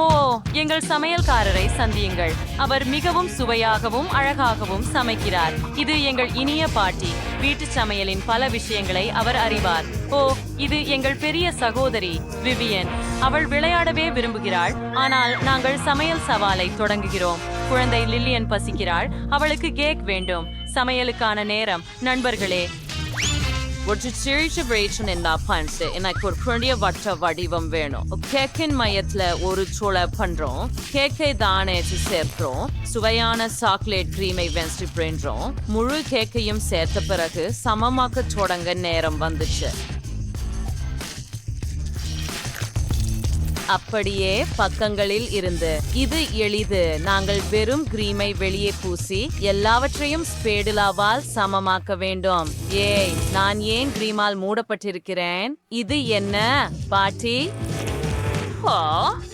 ஓ, எங்கள் சமையல்காரரை சந்தியுங்கள். அவர் மிகவும் சுவையாகவும் அழகாகவும் சமைக்கிறார். இது எங்கள் இனிய பாட்டி. வீட்டு சமையலின் பல விஷயங்களை அவர் அறிவார். ஓ, இது எங்கள் பெரிய சகோதரி விவியன். அவள் விளையாடவே விரும்புகிறாள். ஆனால் நாங்கள் சமையல் சவாலை தொடங்குகிறோம். குழந்தை லில்லியன் பசிக்கிறாள். அவளுக்கு கேக் வேண்டும். சமையலுக்கான நேரம். நண்பர்களே, ஒரு சிறிய பிரச்சனை எனக்கு ஒரு பெரிய வட்ட வடிவம் வேணும். கேக்கின் மையத்துல ஒரு சோள பண்றோம். கேக்கை தானே சேர்க்கிறோம். சுவையான சாக்லேட் கிரீமை வென்ஸ்டி பண்றோம். முழு கேக்கையும் சேர்த்த பிறகு சமமாக்க தொடங்க நேரம் வந்துச்சு. அப்படியே பக்கங்களில் இருந்து இது எளிது. நாங்கள் வெறும் கிரீமை வெளியே பூசி எல்லாவற்றையும் ஸ்பேடுலாவால் சமமாக்க வேண்டும். ஏய், நான் ஏன் கிரீமால் மூடப்பட்டிருக்கிறேன்? இது என்ன பாட்டி? ஓ,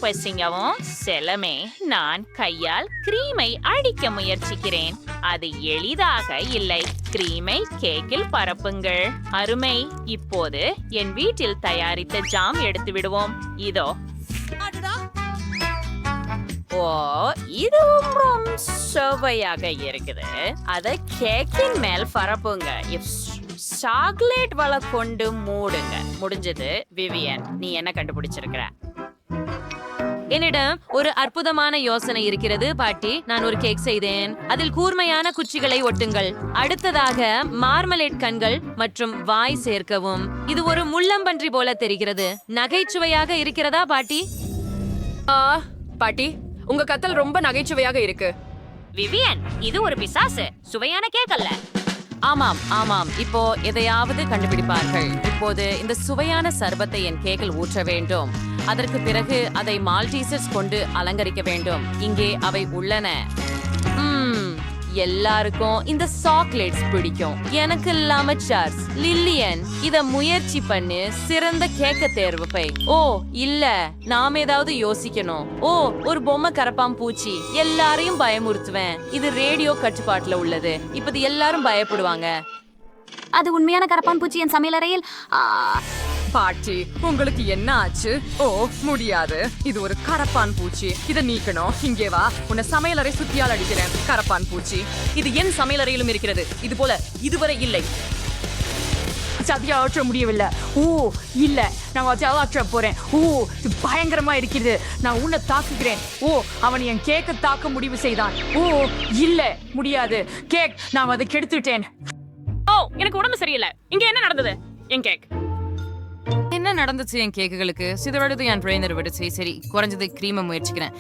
பசிங்கவும் செல்லமே, நான் கையால் கிரீமை அடிக்க முயற்சிக்கிறேன். அது எளிதாக இல்லை. கிரீமை கேக்கில் பரப்புங்கள். அருமை. இப்போது என் வீட்டில் தயாரித்த ஜாம் எடுத்து விடுவோம். இதோ. ஓ, இதுவும் சுவையாக இருக்குது. அத கேக்கின் மேல் பரப்புங்க. சாக்லேட் வலை கொண்டு மூடுங்க. முடிஞ்சது. விவியன், நீ என்ன கண்டுபிடிச்சிருக்கிற? என்னிடம் ஒரு அற்புதமான யோசனை இருக்கிறது பாட்டி. நான் ஒரு கேக் செய்தேன். அதில் கூர்மையான குச்சிகளை ஒட்டுங்கள். அடுத்ததாக மார்மலேட் கண்கள் மற்றும் வாய் சேர்க்கவும். இது ஒரு முள்ளம்பன்றி போல தெரிகிறது. நகைச்சுவையாக இருக்கிறதா பாட்டி? பாட்டி, உங்க கத்தல் ரொம்ப நகைச்சுவையாக இருக்கு. விவியன், இது ஒரு பிசாசு. சுவையான கேக் அல்ல. ஆமாம் ஆமாம், இப்போ எதையாவது கண்டுபிடிப்பார்கள். இப்போது இந்த சுவையான சர்பத்தை என் கேக்கில் ஊற்ற வேண்டும். அதற்கு பிறகு அதை மால்டீசர்ஸ் கொண்டு அலங்கரிக்க வேண்டும். இங்கே அவை உள்ளன. எல்லாருக்கும் இந்த சாக்லேட்ஸ் பிடிக்கும். எனக்கு இல்லாம சார்ஸ். லில்லியன், இத முயற்சி பண்ணு. சிறந்த கேக்க தேர்வு பை. ஓ இல்ல, நாம ஏதாவது யோசிக்கணும். ஓ, ஒரு பொம்மை கரப்பான் பூச்சி. எல்லாரையும் பயமுறுத்துவேன். இது ரேடியோ கட்டுப்பாட்டுல உள்ளது. இப்ப எல்லாரும் பயப்படுவாங்க. அது உண்மையான கரப்பான் பூச்சி என் சமையலறையில். பாட்டி, உங்களுக்கு என்ன ஆச்சு? ஓ, முடியாது. இது ஒரு கரப்பான் பூச்சி. இதை நீக்கணும். இங்கே வா, உன்னை சமையலறை சுத்தியால் அடிக்கிறேன். கரப்பான் பூச்சி. இது என் சமையலறையிலும் இருக்கிறது. இது போல இதுவரை இல்லை. சதியா ஆற்ற முடியவில்லை. ஓ இல்ல, நான் ஆற்ற போறேன். ஓ, இது பயங்கரமா இருக்கிறது. நான் உன்னை தாக்குகிறேன். ஓ, அவன் என் கேக்க தாக்க முடிவு செய்தான். ஓ இல்ல, முடியாது. கேக், நான் அதை கெடுத்துட்டேன். ஓ, எனக்கு உடம்பு சரியில்லை. இங்க என்ன நடந்தது? என் கேக் என்ன நடந்துச்சு? என் கேக்குகளுக்கு சிதறடுது. என் ட்ரெயினர் விடுச்சு. சரி, குறைஞ்சது கிரீமை முயற்சிக்கிறேன்.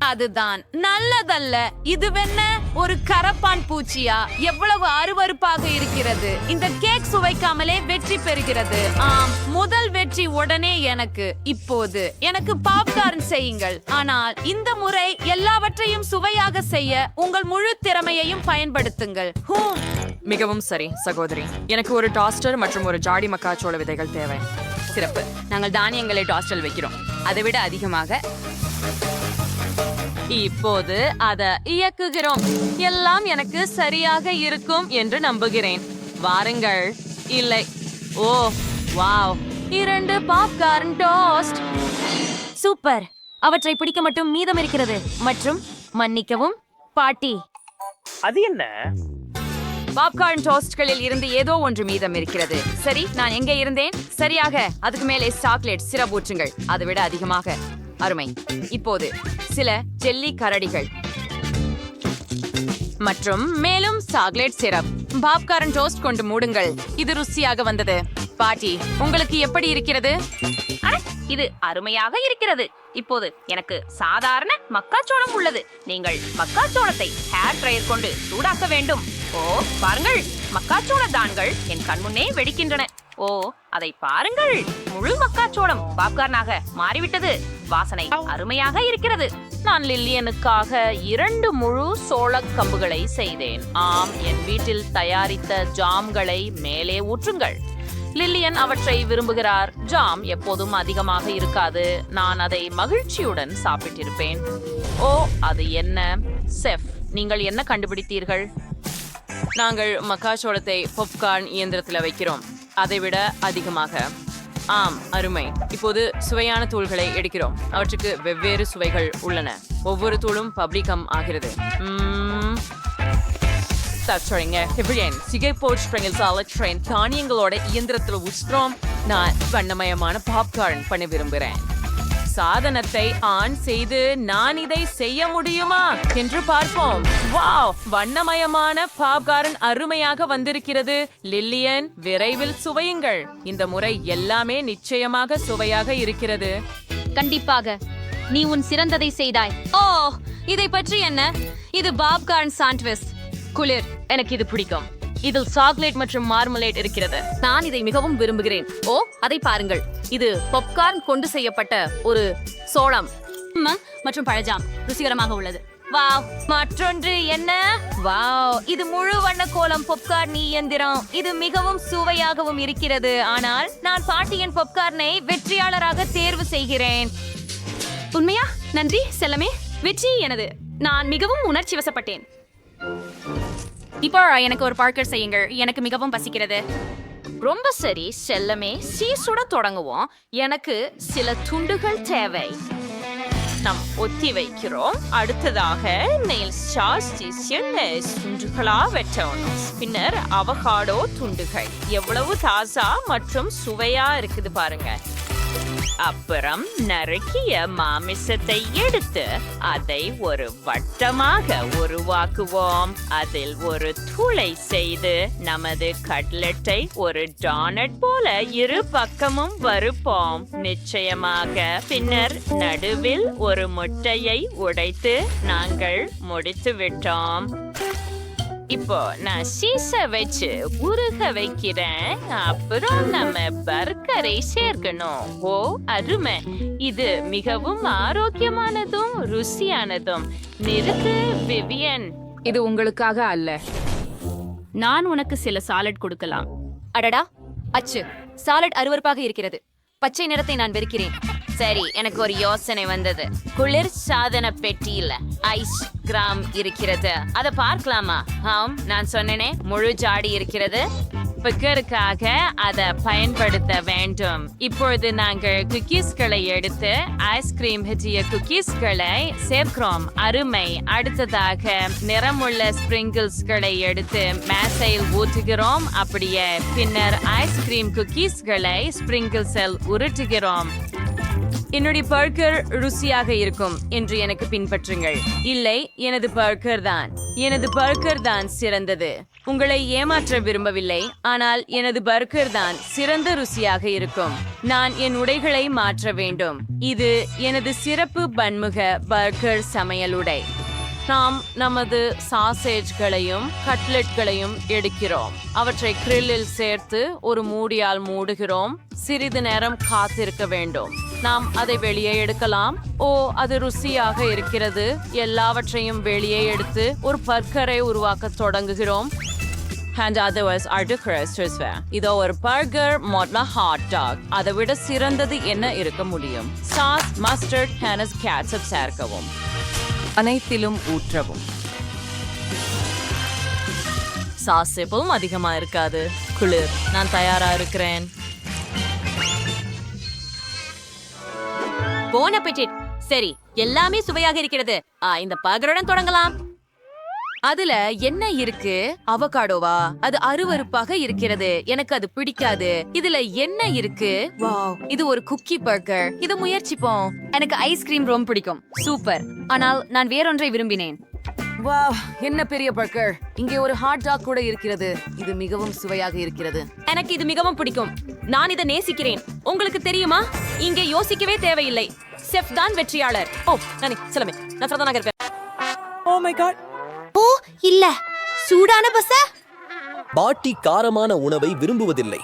அதுதான் நல்லதல்ல. இதுவென்ன ஒரு கரப்பான் பூச்சியா? எவ்வளவு அருவருப்பாக இருக்கிறது. இந்த கேக் சுவைக்காமலே வெற்றி பெறுகிறது. ஆம், முதல் வெற்றி உடனே எனக்கு. இப்போது எனக்கு பாப்கார்ன் செய்யுங்கள். ஆனால் இந்த முறை எல்லாவற்றையும் சுவையாக செய்ய உங்கள் முழு திறமையையும் பயன்படுத்துங்கள். மிகவும் சரி சகோதரி. எனக்கு ஒரு டாஸ்டர் மற்றும் ஒரு ஜாடி மக்காச்சோள விதைகள் தேவை. சிறப்பு. நாங்கள் தானியங்களை டாஸ்டல் வைக்கிறோம். அதை விட அதிகமாக. இப்போது அதை இயக்குகிறோம். எல்லாம் எனக்கு சரியாக இருக்கும் என்று நம்புகிறேன். வாருங்கள். இல்லை. ஓ வாவ், 2 பாப்கார்ன் டோஸ்ட். சூப்பர். அவற்றை பிடிக்க மட்டும் மீதம் இருக்கிறது. மற்றும் மன்னிக்கவும் பாட்டி, அது என்ன? பாப்கார்ன் டோஸ்ட்களில் இருந்து ஏதோ ஒன்று மீதம் இருக்கிறது. சரி, நான் எங்கே இருந்தேன்? சரியாக. அதுக்கு மேலே சாக்லேட் சிரப் ஊற்றுங்கள். அதை விட அதிகமாக. அருமை. இப்போது சில ஜெல்லி கரடிகள் மற்றும் மேலும் சாக்லேட் சிரப். பாப்கார்ன் டோஸ்ட் கொண்டு மூடுங்கள். இது ருசியாக வந்தது. பாட்டி, உங்களுக்கு எப்படி இருக்கிறது? இது அருமையாக இருக்கிறது. இப்போது எனக்கு சாதாரண மக்காச்சோளம் உள்ளது. நீங்கள் மக்காச்சோளத்தை ஹேர் ட்ரையர் கொண்டு சூடாக்க வேண்டும். ஓ பாருங்கள், மக்காச்சோள தான்கள் என் கண்முன்னே வெடிக்கின்றன. ஓ, அதை பாருங்கள், முழு மக்காச்சோளம் பாப்கார்னாக மாறிவிட்டது. வாசனை அருமையாக இருக்கிறது. நான் லில்லியனுக்காக 2 முழு சோளக் கம்புகளை செய்தேன். ஆம், என் வீட்டில் தயாரித்த ஜாம்களை மேலே ஊற்றுங்கள். லில்லியன் அவற்றை விரும்புகிறார். ஜாம் எப்போதும் அதிகமாக இருக்காது. நான் அதை மகிழ்ச்சியுடன் சாப்பிட்டிருப்பேன். ஓ, அது என்ன? செஃப், நீங்கள் என்ன கண்டுபிடித்தீர்கள்? நாங்கள் மக்காச்சோளத்தை பாப்கார்ன் இயந்திரத்தில் வைக்கிறோம். அதை விட அதிகமாக. ஆம், அருமை. இப்போது சுவையான தூள்களை எடுக்கிறோம். அவற்றுக்கு வெவ்வேறு சுவைகள் உள்ளன. ஒவ்வொரு தூளும் பப்ளிகம் ஆகிறது. தானியங்களோட இயந்திரத்தில் உஷ்ணம். நான் வண்ணமயமான பாப்கார்ன் பண்ண விரும்புகிறேன். சாதனத்தை ஆன் செய்து நான் இதை செய்ய முடியுமா என்று பார்ப்போம். வாவ், வண்ணமயமான பாப்கார்ன் அருமையாக வந்திருக்கிறது. லில்லியன், விரைவில் சுவையுங்கள். இந்த முறை எல்லாமே நிச்சயமாக சுவையாக இருக்கிறது. கண்டிப்பாக நீ உன் சிறந்ததை செய்தாய். ஓ, இதை பற்றி என்ன? இது பாப்கார்ன் சாண்ட்விச். குளிர். எனக்கு இது பிடிக்கும். இதில் சாக்லேட் மற்றும் மார்மலேட் இருக்கிறது. நான் இதை மிகவும் விரும்புகிறேன். ஓ, அதை பாருங்கள். இது பாப்கார்ன் கொண்டு செய்யப்பட்ட ஒரு சோளம் மற்றும் பழஜாம். ருசிகரமாக உள்ளது. வாவ், மற்றொன்று என்ன? வாவ், இது முழு வண்ண கோலம் பாப்கார்ன் இயந்திரம். இது மிகவும் சுவையாகவும் இருக்கிறது. ஆனால் நான் பாட்டியின் பாப்கார்னை வெற்றியாளராக தேர்வு செய்கிறேன். உண்மையா? நன்றி செல்லமே. வெற்றி எனது. நான் மிகவும் உணர்ச்சி வசப்பட்டேன். இப்போ எனக்கு ஒரு பார்க்கர் செய்யுங்கள். எனக்கு மிகவும் பசிக்கிறது. ரொம்ப சரி செல்லமே, சீசுட தொடங்குவோம். எனக்கு சில துண்டுகள் தேவை. நாம் ஒத்தி வைக்கிறோம். அடுத்ததாக நெயில் சாஸ் துண்டுகளா வெட்டணும். பின்னர் அவகாடோ துண்டுகள். எவ்வளவு தாசா மற்றும் சுவையா இருக்குது பாருங்க. அப்புறம் நறுக்கிய மாமிசத்தை எடுத்து அதை ஒரு வட்டமாக உருவாக்குவோம். அதில் ஒரு துளை செய்து நமது கட்லெட்டை ஒரு டோனட் போல இரு பக்கமும் வறுப்போம். நிச்சயமாக. பின்னர் நடுவில் ஒரு முட்டையை உடைத்து நாங்கள் முடித்து விட்டோம். இப்போ நான் சீச வச்சு உருக வைக்கிறேன். அப்புறம் நம்ம பர்கரை சேர்க்கணும். ஓ, அருமை. இது மிகவும் ஆரோக்கியமானதும் ருசியானதும். நிறுத்து விவியன். இது உங்களுக்காக அல்ல. நான் உனக்கு சில சாலட் கொடுக்கலாம். அடடா, அச்சு சாலட் அருவருப்பாக இருக்கிறது. பச்சை நிறத்தை நான் வெறுக்கிறேன். சரி, எனக்கு ஒரு யோசனை வந்தது. குளிர் சாதன பெட்டியில ஐஸ் கிராம் இருக்கிறது. அதை பார்க்கலாமா? ஆம், நான் சொன்னேனே, முழு ஜாடி இருக்கிறது. பிக்கருக்காக அதை பயன்படுத்த வேண்டும். இப்பொழுது நாங்கள் குக்கீஸ்களை எடுத்து ஐஸ்கிரீம் ஹெட்டிய குக்கீஸ்களை சேர்க்கிறோம். அருமை. அடுத்ததாக நிறமுள்ள ஸ்பிரிங்கிள்ஸ்களை எடுத்து மேசையில் ஊற்றுகிறோம். அப்படியே. பின்னர் ஐஸ்கிரீம் குக்கீஸ்களை ஸ்பிரிங்கிள்ஸில் உருட்டுகிறோம். என்னுடைய பர்கர் ருசியாக இருக்கும் என்று எனக்கு பின்பற்றுங்கள். இல்லை, எனது பர்கர் தான் சிறந்தது. உங்களை ஏமாற்ற விரும்பவில்லை, ஆனால் எனது பர்கர் தான் சிறந்த ருசியாக இருக்கும். நான் என் உடைகளை மாற்ற வேண்டும். இது எனது சிறப்பு பன்முக பர்கர் சமையலுடை. நாம் நமது சாசேஜ்களையும் கட்லெட்களையும் எடுக்கிறோம். அவற்றை கிரில்லில் சேர்த்து ஒரு மூடியால் மூடுகிறோம். சிறிது நேரம் காத்திருக்க வேண்டும். நாம் அதை வெளியே எடுக்கலாம். ஓ, அது ருசியாக இருக்கிறது. எல்லாவற்றையும் வெளியே எடுத்து ஒரு பர்கரை உருவாக்க தொடங்குகிறோம். இதோ ஒரு பர்கர் மொட்னா ஹாட் டாக். அதை விட சிறந்தது என்ன இருக்க முடியும்? சாஸ், மஸ்டர்ட், ஹேனஸ் கேட்சப் சேர்க்கவும். அனைத்திலும் ஊற்றவும். சாஸ் எப்பவும் அதிகமா இருக்காது. குளிர். நான் தயாரா இருக்கிறேன். போன் அப்பிட்டிட். சரி, எல்லாமே சுவையாக இருக்கிறது. இந்த பர்கருடன் தொடங்கலாம். அதுல என்ன இருக்கு? அவகாடோவா? அது அருவருப்பாக இருக்கிறது. எனக்கு அது பிடிக்காது. இதுல என்ன இருக்கு? வாவ், இது ஒரு குக்கி பர்கர். இது முயற்சிப்போம். எனக்கு ஐஸ்கிரீம் ரொம்ப பிடிக்கும். சூப்பர். ஆனால் நான் வேறொன்றை விரும்பினேன். வாவ், என்ன பெரிய பர்கர். இங்கே ஒரு ஹாட் டாக் கூட இருக்கிறது. இது மிகவும் சுவையாக இருக்கிறது. எனக்கு இது மிகவும் பிடிக்கும். நான் இதை நேசிக்கிறேன். உங்களுக்கு தெரியுமா, இங்கே யோசிக்கவே தேவையில்லை. செஃப் தான் வெற்றியாளர். ஓ, நானே செல்லமே, நான் சரதானாக இருப்பேன். Oh my God. ஓ இல்ல, சூடான பச. பாட்டி காரமான உணவை விரும்புவதில்லை.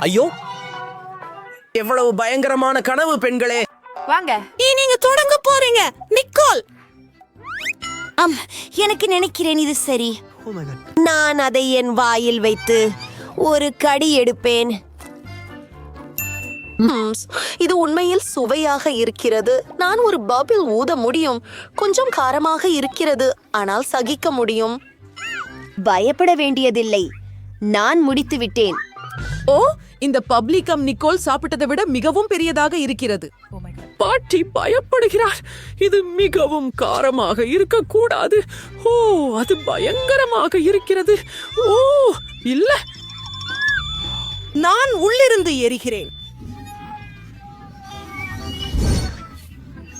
ஐயோ, எவ்வளவு பயங்கரமான கனவு பெண்களே. வாங்க. நீங்க தொடங்க போறீங்க நிக்கோல். எனக்கு நினைக்கிறேன் இது சரி. நான் அதை என் வாயில் வைத்து ஒரு கடி எடுப்பேன். இது உண்மையில் சுவையாக இருக்கிறது. நான் ஒரு பபிள் ஊத முடியும். கொஞ்சம் காரமாக இருக்கிறது, ஆனால் சகிக்க முடியும். பயப்பட வேண்டியதில்லை, நான் முடித்து விட்டேன். ஓ, இந்த பப்ளிகம் நிக்கோல் சாப்பிட்டதை விட மிகவும் பெரியதாக இருக்கிறது. பாட்டி பயப்படுகிறார். இது மிகவும் காரமாக இருக்கக்கூடாது. ஓ, அது பயங்கரமாக இருக்கிறது. ஓ, இல்ல. நான் உள்ளிருந்து எரிகிறேன்.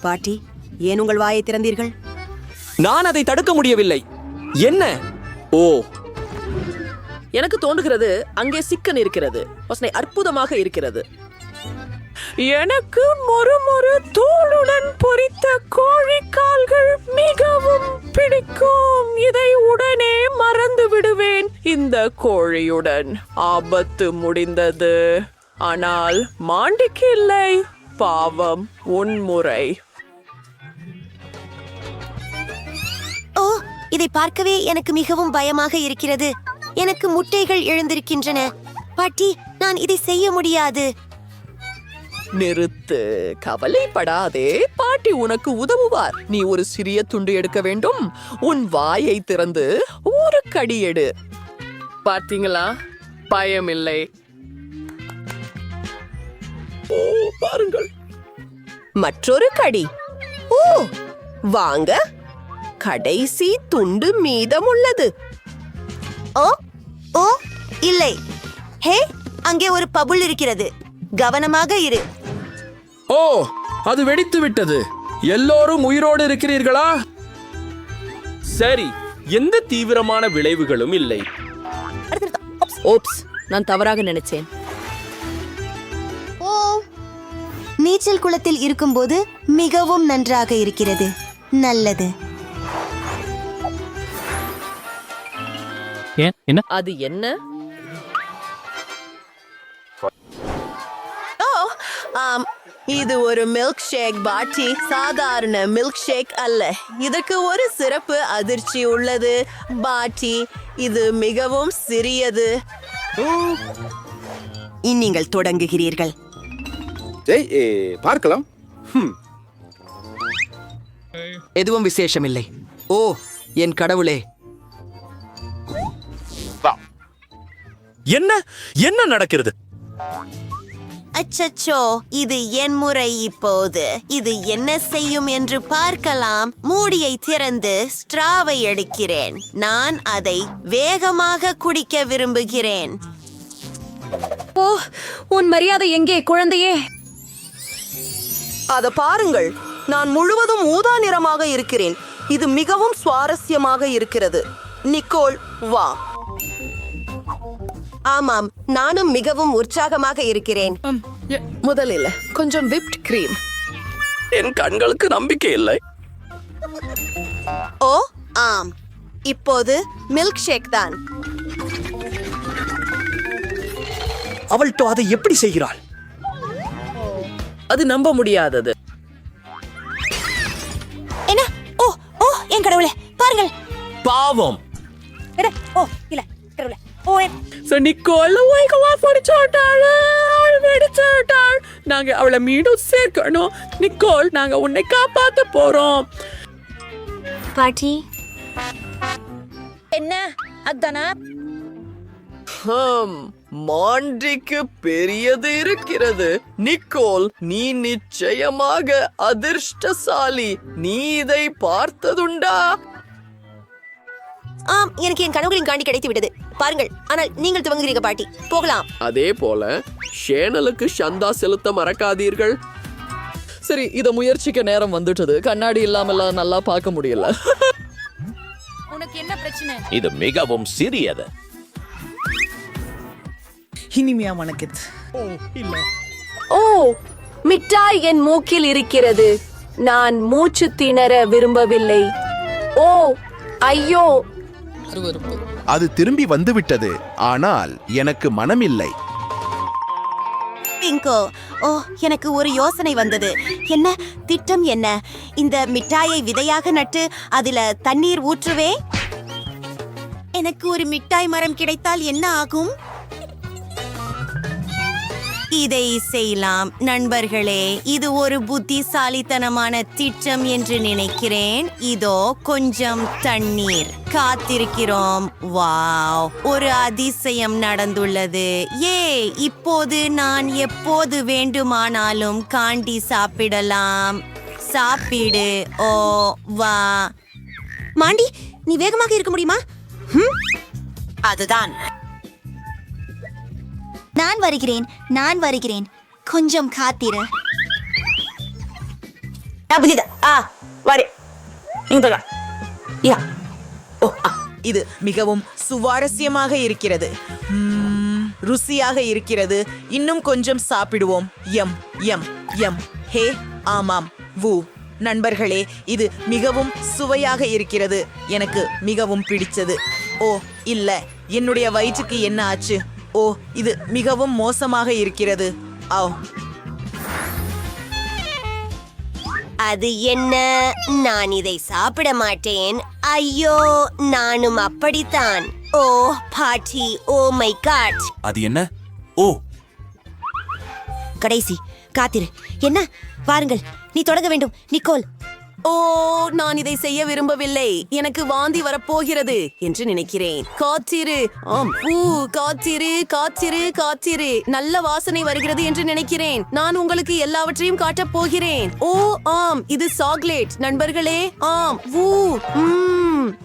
பாட்டி, ஏன் உங்கள் வாயை திறந்தீர்கள்? நான் அதை தடுக்க முடியவில்லை. என்ன? ஓ, எனக்கு தோன்றுகிறது அங்கே சிக்கன் இருக்கிறது. வாசனை அற்புதமாக இருக்கிறது. எனக்கு மொறு தோலுடன் பொரித்த கோழி கால்கள் மிகவும் பிடிக்கும். இதை உடனே மறந்து விடுவேன். இந்த கோழியுடன் ஆபத்து முடிந்தது. ஆனால் மாண்டிக்கு இல்லை. பாவம், உன்முறை. ஓ, இதை பார்க்கவே எனக்கு மிகவும் பயமாக இருக்கிறது. எனக்கு முட்டைகள் எழுந்திருக்கின்றன. பாட்டி, நான் இதை செய்ய முடியாது. நிறுத்து, கவலைப்படாதே. பாட்டி உனக்கு உதவுவார். நீ ஒரு சிறிய துண்டு எடுக்க வேண்டும். உன் வாயை திறந்து ஒரு கடி எடு. பார்த்தீங்களா? பயமில்லை. ஓ, பாருங்கள். மற்றொரு கடி. ஓ, வாங்க. கடைசி துண்டு மீதம் உள்ளது. ஓ ஓ இல்லை. ஹே, அங்கே ஒரு பபுள் இருக்கிறது. கவனமாக இரு. ஓ, அது வெடித்து விட்டது. எல்லோரும் உயிரோடு இருக்கிறீர்களா? சரி, எந்த தீவிரமான விளைவுகளும் இல்லை. ஓப்ஸ், நான் தவறாக நினைச்சேன். ஓ, நீச்சல் குளத்தில் இருக்கும்போது மிகவும் நன்றாக இருக்கிறது. நல்லது. அது என்ன? இது ஒரு மில்க் ஷேக் பாட்டி. சாதாரண மில்க் ஷேக் அல்ல. இதற்கு ஒரு சிறப்பு அதிர்ச்சி உள்ளது பாட்டி. இது மிகவும் சிறியது. நீங்கள் தொடங்குகிறீர்கள். பார்க்கலாம். எதுவும் விசேஷமில்லை. ஓ, என் கடவுளே. என்ன என்ன நடக்கிறது? அச்சச்சோ, இது என் முறை இப்போது. இது என்ன செய்யும் என்று பார்க்கலாம். மூடியை திறந்து ஸ்ட்ராவை எடுக்கிறேன். நான் அதை வேகமாக குடிக்க விரும்புகிறேன். ஓ, உன் மரியாதை எங்கே குழந்தையே? அத பாருங்கள், நான் முழுவதும் ஊதா நிறமாக இருக்கிறேன். இது மிகவும் சுவாரஸ்யமாக இருக்கிறது. நிக்கோல், வா. ஆமாம், நானும் மிகவும் உற்சாகமாக இருக்கிறேன். முதலில் கொஞ்சம் விப்ட் கிரீம். என் கண்களுக்கு நம்பிக்கை இல்லை. ஓ ஆம், இப்போது மில்க் ஷேக் தான். அவள்கிட்ட அதை எப்படி செய்கிறாள்? அது நம்ப முடியாதது. என்ன? ஓ ஓ என் கடவுளே, பாருங்கள். பாவம். ஓ இல்ல, கடவுளே. ஓ நாங்க அவளை மீண்டும் சேர்க்கணும். நிக்கோல், நாங்க உன்னை காப்பாத்த போறோம். பாட்டி, என்ன அதானா? மாண்டிக்கு பெரியது இருக்கிறது. நிக்கோல், நீ நிச்சயமாக அதிர்ஷ்டசாலி. நீ இதை பார்த்ததுண்டா? ஆம், எனக்கு என் கனவுகளின் காண்டி கிடைத்து விட்டது. பாருங்கள், ஆனால் நீங்கள் துவங்குகிறீங்க பாட்டி. போகலாம். அதே போல ஷேனலுக்கு சந்தா செலுத்த மறக்காதீர்கள். சரி, இத முயற்சிக்க நேரம் வந்துட்டது. கண்ணாடி இல்லாமலாம் நல்லா பார்க்க முடியல. உனக்கு என்ன பிரச்சனை? இது மிகவும் சிறியது. இனிமையா மணக்குது. ஓ, மிட்டாய் என் மூக்கில் இருக்கிறது. நான் மூச்சு திணற விரும்பவில்லை. ஓ ஐயோ, அது திரும்பி வந்துவிட்டது. ஆனால் எனக்கு மனமில்லை. பிங்கோ, ஓ எனக்கு ஒரு யோசனை வந்தது. என்ன திட்டம்? என்ன, இந்த மிட்டாயை விதையாக நட்டு அதில தண்ணீர் ஊற்றுவே. எனக்கு ஒரு மிட்டாய் மரம் கிடைத்தால் என்ன ஆகும்? இதை செய்யலாம் நண்பர்களே. இது ஒரு புத்திசாலித்தனமான திட்டம் என்று நினைக்கிறேன். இதோ கொஞ்சம் தண்ணீர். காத்திருக்கிறோம். வாவ், ஒரு அதிசயம் நடந்துள்ளது. இப்போது நான் எப்போது வேண்டுமானாலும் காண்டி சாப்பிடலாம். சாப்பிடு. ஓ வா. மாண்டி, நீ வேகமாக இருக்க முடியுமா? அதுதான். நான் வருகிறேன். கொஞ்சம் காத்திரு. இது மிகவும் சுவாரஸ்யமாக இருக்கிறது. ருசியாக இருக்கிறது. இன்னும் கொஞ்சம் சாப்பிடுவோம். M M M. ஹே, ஆமாம். வு நண்பர்களே, இது மிகவும் சுவையாக இருக்கிறது. எனக்கு மிகவும் பிடிச்சது. ஓ இல்ல, என்னுடைய வயிற்றுக்கு என்ன ஆச்சு? ஓ, இது மிகவும் மோசமாக இருக்கிறது. ஓ, அது என்ன? நான் இதை சாப்பிட மாட்டேன். ஐயோ, நானும் அப்படித்தான். ஓ பாட்டி, ஓ மை காட். அது என்ன? ஓ, கடைசி. காத்திரு. என்ன? பாருங்கள், நீ தொடங்க வேண்டும், நிக்கோல். ஓ, நான் இதை செய்ய விரும்பவில்லை. எனக்கு வாந்தி வரப்போகிறது என்று நினைக்கிறேன். காத்திரு. ஆம். காத்திரு காத்திரு காத்திரு. நல்ல வாசனை வருகிறது என்று நினைக்கிறேன். நான் உங்களுக்கு எல்லாவற்றையும் காட்டப் போகிறேன். ஓ ஆம், இது சாக்லேட் நண்பர்களே. ஆம்.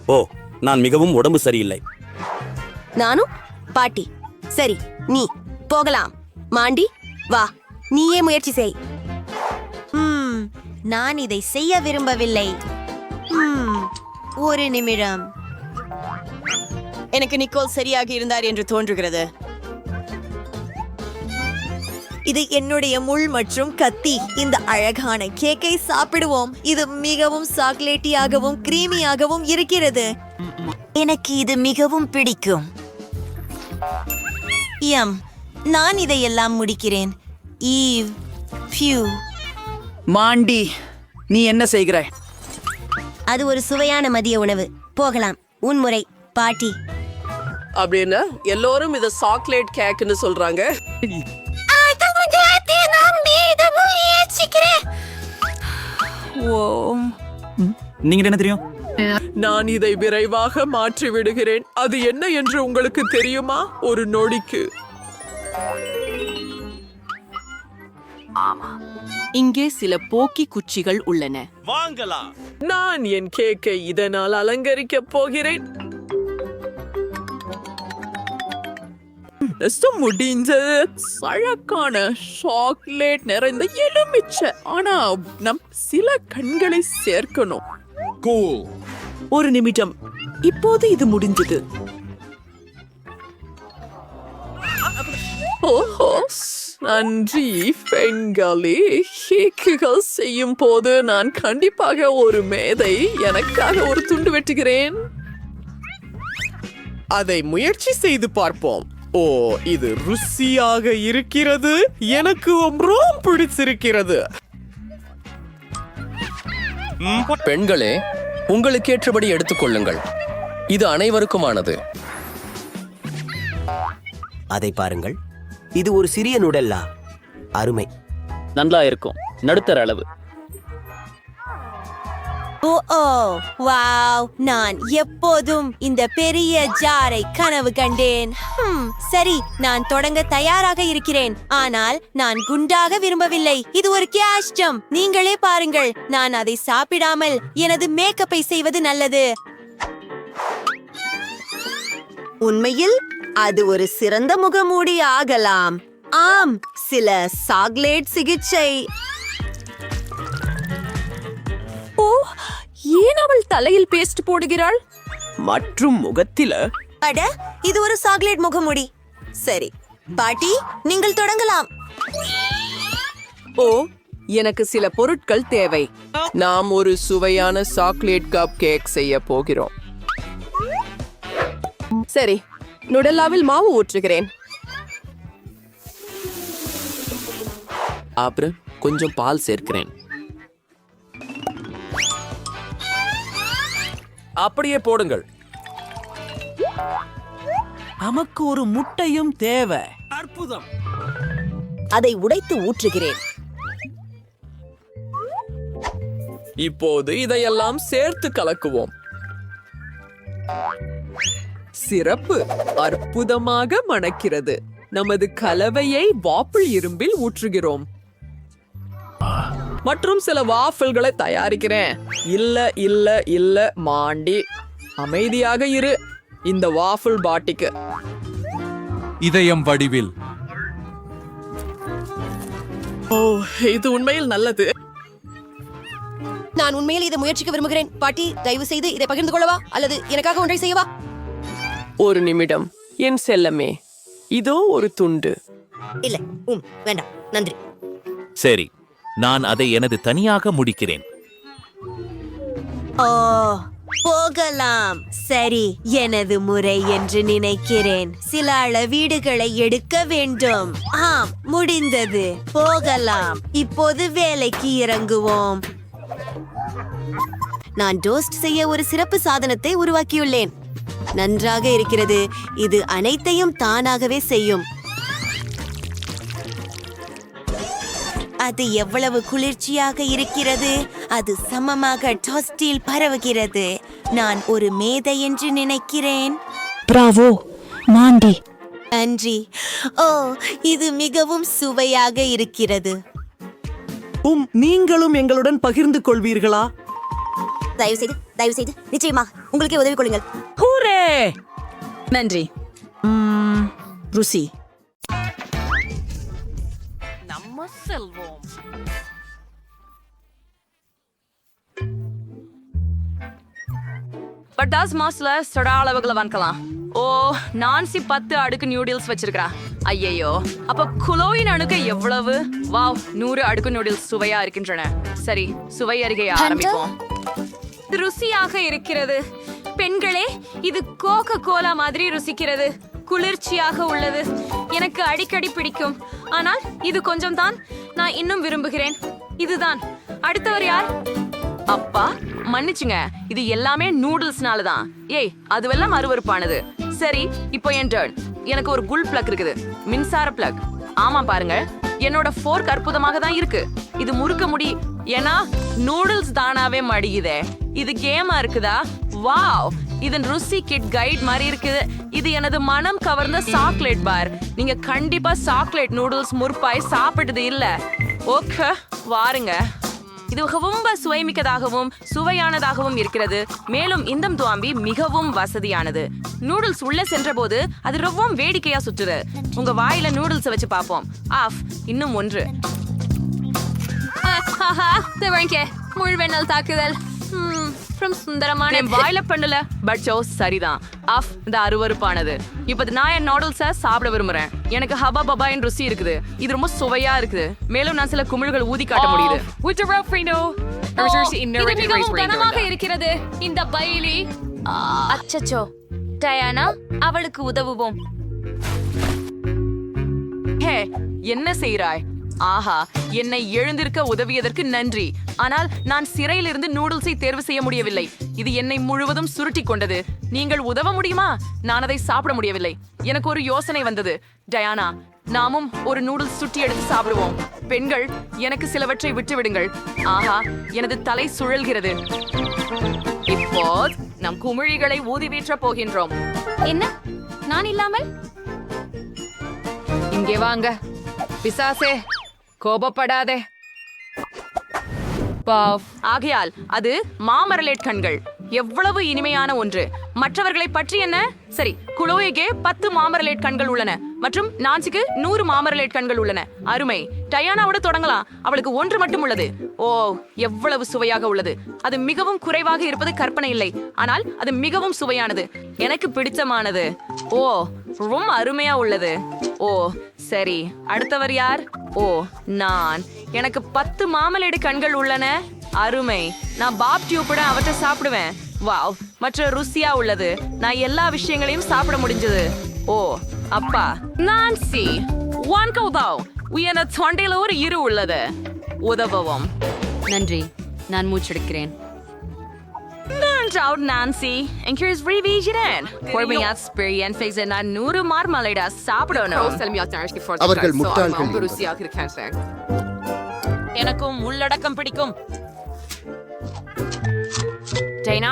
ஓ, நான் மிகவும் உடம்பு சரியில்லை. நானும். பாட்டி, சரி, நீ போகலாம். மாண்டி, வா, நீயே முயற்சி செய். நான் இதை செய்ய விரும்பவில்லை. ஒரு நிமிடம். எனக்கு நிக்கோல் சரியாக இருந்தார் என்று தோன்றுகிறது. இது என்னுடைய முள் மற்றும் கத்தி. இந்த அழகான கேக்கை சாப்பிடுவோம். இது மிகவும் சாக்லேட்டியாகவும் கிரீமியாகவும் இருக்கிறது. எனக்கு இது மிகவும் பிடிக்கும். நான் இதையெல்லாம் முடிக்கிறேன். ஈவ், பியூ. மாண்டி, நீ என்ன செய்கிறாய்? அது ஒரு சுவையான மதிய உணவு. போகலாம். உன்முறை பாட்டி. அப்படின்னு எல்லோரும் இத சாக்லேட் கேக்னு சொல்றாங்க. நீங்க என்ன தெரியும்? நான் இதை விரைவாக மாற்றி விடுகிறேன். அது என்ன என்று உங்களுக்கு தெரியுமா? ஒரு நொடிக்கு. இங்கே சில போக்கி குச்சிகள் உள்ளன. வாங்கலாம். நான் என் கேக்கை இதனால் அலங்கரிக்கப் போகிறேன். முடிஞ்சது. அழகான சாக்லேட் நிறைந்த எலுமிச்சை. ஆனா நம் சில கண்களை சேர்க்கணும். ஒரு நிமிடம். இப்போது இது முடிஞ்சது. ஓஹோ, நன்றி பெண்களே. கேக்குகள் செய்யும் போது நான் கண்டிப்பாக ஒரு மேதை எனக்காக ஒரு துண்டு வெட்டுகிறேன். அதை முயற்சி செய்து பார்ப்போம். ஓ, இது ருசியாக இருக்கிறது. எனக்கு ரொம்ப பிடிச்சிருக்கிறது. பெண்களே, உங்களுக்கு ஏற்றபடி எடுத்துக்கொள்ளுங்கள். இது அனைவருக்குமானது. அதை பாருங்கள். இது ஒரு சிறிய நுடல்லா. அருமை. நல்லா இருக்கும். நடுத்தர அளவு. வாவ், நான் எப்போதும் இந்த பெரிய ஜாரை கனவு கண்டேன். சரி, நான் தொடங்க தயாராக இருக்கிறேன். ஆனால் நான் குண்டாக விரும்பவில்லை. இது ஒரு கேஷ் ஜம்ப். நீங்களே பாருங்கள். நான் அதை சாப்பிடாமல் எனது மேக்கப்பை செய்வது நல்லது. உண்மையில் அது ஒரு சிறந்த முகமூடி ஆகலாம். ஆம், சில சாக்லேட் சிகிச்சை. ஓ, ஏன் அவள் தலையில் பேஸ்ட் போடுகிறாள்? மற்றும் முகத்தில. அட, இது ஒரு சாக்லேட் முகமூடி. சரி பாட்டி, நீங்கள் தொடங்கலாம். ஓ, எனக்கு சில பொருட்கள் தேவை. நாம் ஒரு சுவையான சாக்லேட் கப் கேக் செய்ய போகிறோம். சரி, நுடல்லாவில் மாவு ஊற்றுகிறேன். அப்புறம் கொஞ்சம் பால் சேர்க்கிறேன். அப்படியே போடுங்கள். நமக்கு ஒரு முட்டையும் தேவை. அற்புதம். அதை உடைத்து ஊற்றுகிறேன். இப்போது இதையெல்லாம் சேர்த்து கலக்குவோம். சிறப்பு, அற்புதமாக மணக்கிறது. நமது கலவையை வாப்பிள் இரும்பில் ஊற்றுகிறோம். மற்றும் சில வாஃபிள்களை தயாரிக்கிறேன். இல்ல இல்ல இல்ல மாண்டி, அமைதியாக இரு. இந்த வாஃபிள் பாட்டிக்கு இதயம் வடிவில். ஓ, இது உண்மையில் நல்லது. நான் உண்மையில் இதை முயற்சிக்க விரும்புகிறேன். பாட்டி, தயவு செய்து இதை பகிர்ந்து கொள்ளவா அல்லது எனக்காக ஒன்றை செய்யவா? ஒரு நிமிடம் என் செல்லமே, இதோ ஒரு துண்டு. இல்லை, வேண்டாம், நன்றி. சரி, நான் அதை எனது தனியாக முடிக்கிறேன். ஓ, போகலாம். சரி, எனது முறை என்று நினைக்கிறேன். சில அளவீடுகளை எடுக்க வேண்டும். ஆம், முடிந்தது. போகலாம். இப்போது வேலைக்கு இறங்குவோம். நான் டோஸ்ட் செய்ய ஒரு சிறப்பு சாதனத்தை உருவாக்கியுள்ளேன். நன்றாக இருக்கிறது. இது அனைத்தையும் தானாகவே செய்யும். அது எவ்வளவு குளிர்ச்சியாக இருக்கிறது. அது சமமாக டோஸ்டில் பரவுகிறது. நான் ஒரு மேதை என்று நினைக்கிறேன். பிராவோ மாண்டி. நன்றி. ஓ, இது மிகவும் சுவையாக இருக்கிறது. நீங்களும் எங்களுடன் பகிர்ந்து கொள்வீர்களா? தயவு செய்து நிச்சயமாக உங்களுக்கே உதவி கொள்ளுங்கள். ஹூரே! நன்றி. ருசி. நம்ம செல்வோம். பட்டாஸ் மாஸ்ல சொடா அளவுகளை வாங்கலாம். ஓ, நான்சி 10 அடுக்கு நியூடில்ஸ் வச்சிருக்கா. ஐயையோ, அப்ப குளோயின் அணுக்க எவ்வளவு? வாவ், 100 அடுக்கு நியூடில்ஸ் சுவையா இருக்கின்றன. சரி, சுவை அருகே ஆரம்பிப்போம். ருசியாக இருக்கிறது. பெண்களே, இது கோகோ கோலா மாதிரி ருசிக்கிறது. குளிர்ச்சியாக உள்ளது. எனக்கு அடிக்கடி பிடிக்கும். ஆனால் இது கொஞ்சம் தான் நான் இன்னும் விரும்புகிறேன். இதுதான். அடுத்தவர் யார்? அப்பா, மன்னிச்சுங்க, இது எல்லாமே நூடுல்ஸ்னால தான். ஏய், அதுவெல்லாம் அருவருப்பானது. சரி, இப்போ என் டர்ன். எனக்கு ஒரு குல் பிளக் இருக்குது, மின்சார பிளக். ஆமா, பாருங்க, என்னோட ஃபோர்க் அற்புதமாக தான் இருக்கு. இது முறுக்க முடி, ஏன்னா நூடுல்ஸ் தானாவே மடியுதே. இது கேமா இருக்குதா? வாவ், இதன் ருசி கிட் கைட் மாதிரி இருக்குது. இது எனது மனம் கவர்ந்த சாக்லேட் பார். நீங்க கண்டிப்பா சாக்லேட் நூடுல்ஸ் முற்பாய் சாப்பிட்டது இல்ல. ஓகே, வாருங்க. இது ரொம்ப சுவைமிக்கதாகவும் சுவையானதாகவும் இருக்கிறது. மேலும் இந்த துவாம்பி மிகவும் வசதியானது. நூடுல்ஸ் உள்ள சென்ற போது அது ரொம்பவும் வேடிக்கையா சுற்றுது. உங்க வாயில நூடுல்ஸ் வச்சு பார்ப்போம். ஆஃப், இன்னும் ஒன்று. முழுவெண்ணல் தாக்குதல். சுந்தரமான வாயில பண்ணல, பட் சரிதான். ஆஃப், இந்த அருவருப்பானது. இப்ப நான் என் நூடுல்ஸ சாப்பிட விரும்புறேன். எனக்கு ஹபா பபாயின் ருசி இருக்குது. இது ரொம்ப சுவையா இருக்குது. மேலும் நான் சில குமிழ்கள் ஊதி காட்ட முடியுது. இது மிகவும் கனமாக இருக்கிறது. இந்த பைலி. அச்சச்சோ, டயானா, அவளுக்கு உதவுவோம். ஹே, என்ன செய்றாய்? ஆஹா, என்னை எழுந்திருக்க உதவியதற்கு நன்றி. ஆனால் நான் சிறையிலிருந்து நூடுல்ஸை தேர்வு செய்ய முடியவில்லை. இது என்னை முழுவதும் சுருட்டி கொண்டது. நீங்கள் உதவ முடியுமா? நான் அதை சாப்பிட முடியவில்லை. எனக்கு ஒரு யோசனை வந்தது. டயானா, நாமும் ஒரு நூடுல்ஸ் சுட்டி எடுத்து சாப்பிடுவோம். பெண்கள், எனக்கு சிலவற்றை விட்டு விடுங்கள். ஆஹா, எனது தலை சுழல்கிறது. இப்போ நம் குமிழிகளை ஊதி வீற்ற போகின்றோம். என்ன, நான் இல்லாமல்? இங்கே வாங்க பிசாசே, கோபப்படாதே. ஆகையால் அது மாமரலேட் கண்கள். எவ்வளவு இனிமையான ஒன்று. மற்றவர்களை பற்றி என்ன? சரி, குளோயேக்கு 10 மாமரலேட் கண்கள் உள்ளன மற்றும் நான்சிக்கு 100 மாமரலேட் கண்கள் உள்ளன. அருமை. டயானாவோட தொடங்கலாம். அவளுக்கு 1 மட்டும் உள்ளது. ஓ, எவ்வளவு சுவையாக உள்ளது. அது மிகவும் குறைவாக இருப்பது கற்பனை இல்லை, ஆனால் அது மிகவும் சுவையானது. எனக்கு பிடிச்சமானது. ஓ, ரொம்ப அருமையா உள்ளது. ஓ, சரி, அடுத்தவர் யார்? ஓ, நான். எனக்கு 10 மாமலேடு கண்கள் உள்ளன. அருமை. நான் பாப் டியூப்புட அவற்றை சாப்பிடுவேன். வாவ், மற்ற ருசியா உள்ளது. நான் எல்லா விஷயங்களையும் சாப்பிட முடிஞ்சது. ஓ, அப்பா. நான்சி, ஒன் கௌதாவ். உயர்ந்த தொண்டையில ஒரு இரு உள்ளது. உதவவும். நன்றி, நான் மூச்செடுக்கிறேன். Schaut, Nancy. And here's revision. பொறுமையா experience phase நான் 100 மார்மலைடா சாப்பிடணும். அவர்கள் முட்டாள்கள். எனக்கும் உள்ளடக்கம் பிடிக்கும். டைனா,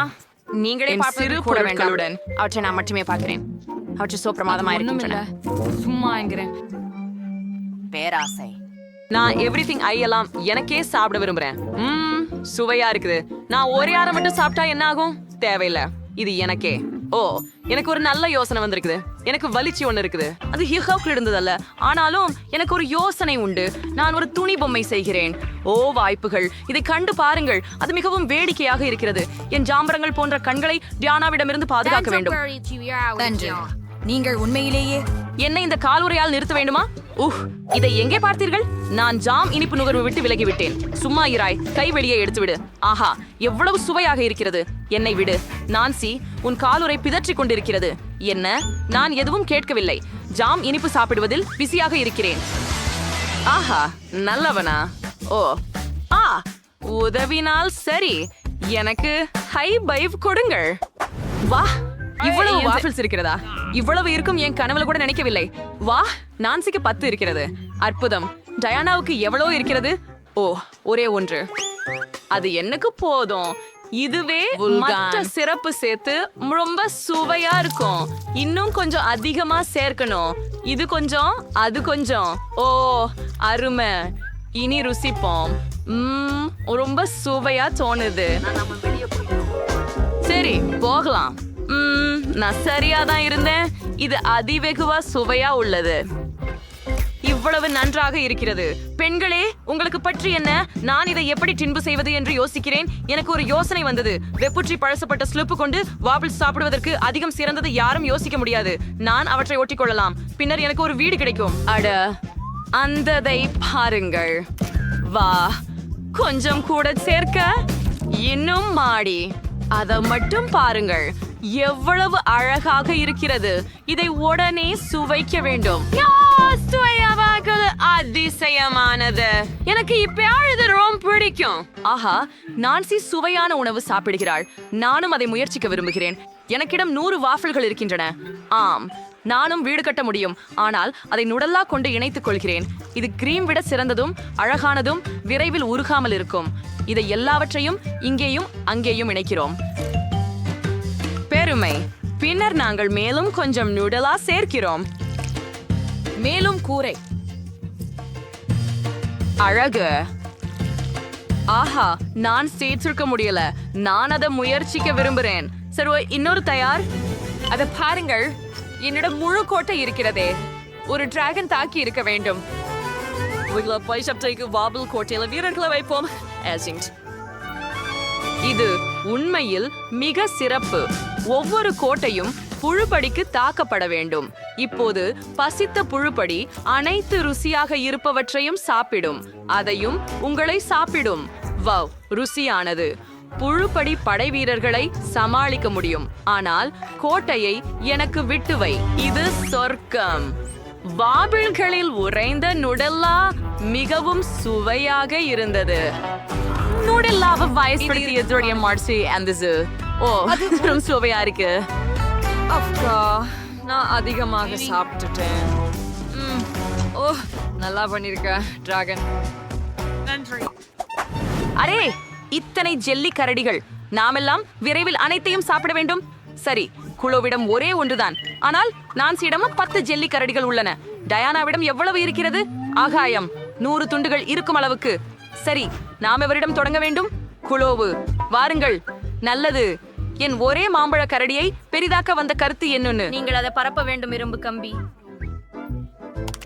நீங்களே என் பார்ப்பது சிறு கூட வேண்டாம். பொருட்களுடன். அவற்றை நான் மட்டுமே பார்க்கிறேன். அவற்றை சோ பிரமாதமா இருக்கின்றன. சும்மா என்கிறேன். பேராசை. நான் எவ்ரிதிங் ஐ எல்லாம் எனக்கே சாப்பிட விரும்புறேன். சுவையா இருக்குது. நான் ஒரே ஆற மட்டும் சாப்பிட்டா என்ன ஆகும்? தேவையில்லை. இது எனக்கே. ஓ, எனக்கு ஒரு நல்ல யோசனை வந்திருக்குது. எனக்கு வலிச்சு ஒண்ணு இருக்குது. அது ஹிஹோக்ல இருந்ததல்ல. ஆனாலும் எனக்கு ஒரு யோசனை உண்டு. நான் ஒரு துணி பொம்மை செய்கிறேன். ஓ வாய்ப்புகள், இதை கண்டு பாருங்கள். அது மிகவும் வேடிக்கையாக இருக்கிறது. என் ஜாம்பரங்கள் போன்ற கண்களை டியானாவிடமிருந்து பாதுகாக்க வேண்டும். நீங்கள் உண்மையிலேயே என்ன இந்த காலுறையால் நிறுத்த வேண்டுமா? இதை எங்கே பார்த்தீர்கள்? நான் ஜாம் இனிப்பு நுகர்வு விட்டு விலகிவிட்டேன். சும்மா இராய், கை வெளியே எடுத்துவிடு. ஆஹா, எவ்வளவு சுவையாக இருக்கிறது. என்னை விடு. நான்சி, உன் காலுறை பிதற்றிக் கொண்டிருக்கிறது. என்ன? நான் எதுவும் கேட்கவில்லை. ஜாம் இனிப்பு சாப்பிடுவதில் பிஸியாக இருக்கிறேன். ஆஹா, நல்லவனா? ஓ, உதவினால் சரி. எனக்கு ஹை பைவ் கொடுங்கள். வா, இவ்வளவு வாஃபிள்ஸ் இருக்கிறதா? இவ்வளவு இருக்கும் என் கனவுல கூட நினைக்கவில்லை. வா, நான்சிக்கு 10 இருக்கிறது. அற்புதம். டயானாவுக்கு எவ்வளவு இருக்கிறது? ஓ, ஒரே ஒன்று. அது எனக்கு போதும். இதுவே மற்ற சிறப்பு சேர்த்து ரொம்ப சுவையா இருக்கும். இன்னும் கொஞ்சம் அதிகமா சேர்க்கணும். இது கொஞ்சம், அது கொஞ்சம். ஓ, அருமை. இனி ருசிப்போம். ரொம்ப சுவையா தோணுது. சரி, போகலாம். நான் சரியாதான் இருந்தேன். இது அதிவெகுவா சுவையா உள்ளது. இவ்வளவு நன்றாக இருக்கிறது. பெண்களே, உங்களுக்கு பற்றி என்ன? நான் இதை எப்படி டின்பு செய்வது என்று யோசிக்கிறேன். எனக்கு ஒரு யோசனை வந்தது. வெப்புற்றி பழசப்பட்ட ஸ்லிப்பு கொண்டு வாபிள் சாப்பிடுவதற்கு அதிகம் சிறந்தது யாரும் யோசிக்க முடியாது. நான் அவற்றை ஒட்டிக் கொள்ளலாம். பின்னர் எனக்கு ஒரு வீடு கிடைக்கும். அட, அந்ததை பாருங்கள். வா, கொஞ்சம் கூட சேர்க்க. இன்னும் மாடி. அதை மட்டும் பாருங்கள். எவ்வளவு அழகாக இருக்கிறது. இதை உடனே சுவைக்க வேண்டும். அதிசயமானது. எனக்கு இப்ப ரொம்ப பிடிக்கும். ஆஹா, நான்சி சுவையான உணவு சாப்பிடுகிறாள். நானும் அதை முயற்சிக்க விரும்புகிறேன். எனக்கிடம் 100 வாஃபிள்கள் இருக்கின்றன. ஆம், நானும் வீடு கட்ட முடியும். ஆனால் அதை நுடல்லா கொண்டு இணைத்துக் கொள்கிறேன். இது கிரீம் விட சிறந்ததும் அழகானதும் விரைவில் உருகாமல் இருக்கும். இதை எல்லாவற்றையும் இங்கேயும் அங்கேயும் இணைக்கிறோம். பெருமை. பின்னர் நாங்கள் மேலும் கொஞ்சம் நுடலா சேர்க்கிறோம். மேலும் கூரை. அழகு. ஆஹா, நான் சேர்த்திருக்க முடியல. நான் அதை முயற்சிக்க விரும்புகிறேன். சரி, இன்னொரு தயார். அதை பாருங்கள். என்னிடம் முழு கோட்டை இருக்கிறதே. ஒரு டிராகன் தாக்கி இருக்க வேண்டும். வாபிள் கோட்டையில வீரர்களை வைப்போம். இது உண்மையில் மிக சிறப்பு. ஒவ்வொரு கோட்டையும் புழுப்படிக்கு தாக்கப்பட வேண்டும். இப்போது பசித்த புழுப்படி அனைத்து ருசியாக இருப்பவற்றையும் சாப்பிடும். அதையும் உங்களை சாப்பிடும். வவ், ருசியானது. புழுப்படி படை வீரர்களை சமாளிக்க முடியும். ஆனால் கோட்டையை எனக்கு விட்டு வை. இது சொர்க்கம். வாபிள்களில் உறைந்த நுடல்லா மிகவும் சுவையாக இருந்தது. நுடல்லாவை வயசுபடுத்திய மார்சி அந்தது. ஓ, அது ரொம்ப சுவையா இருக்கு. அக்கா, நான் அதிகமாக சாப்பிட்டுட்டேன். ஓ, நல்லா பண்ணிருக்க டிராகன். நன்றி. அரே, இத்தனை ஜெல்லி கரடிகள். நாமெல்லாம் விரைவில் அனைத்தையும் சாப்பிட வேண்டும். சரி, குளோவிடம் ஒரே ஒன்றுதான். ஆனால் நான்சியிடம் 10 ஜெல்லி கரடிகள் உள்ளன. டயானாவிடம் எவ்வளவு இருக்கிறது? ஆகாயம் 100 துண்டுகள் இருக்கும் அளவுக்கு. சரி, நாம் எவரிடம் தொடங்க வேண்டும்? குளோவு, வாருங்கள். நல்லது. என் ஒரே மாம்பழ கரடியை பெரிதாக்க வந்த கருத்து என்னன்னு. நீங்கள் அதை பரப்ப வேண்டும். இரும்பு கம்பி.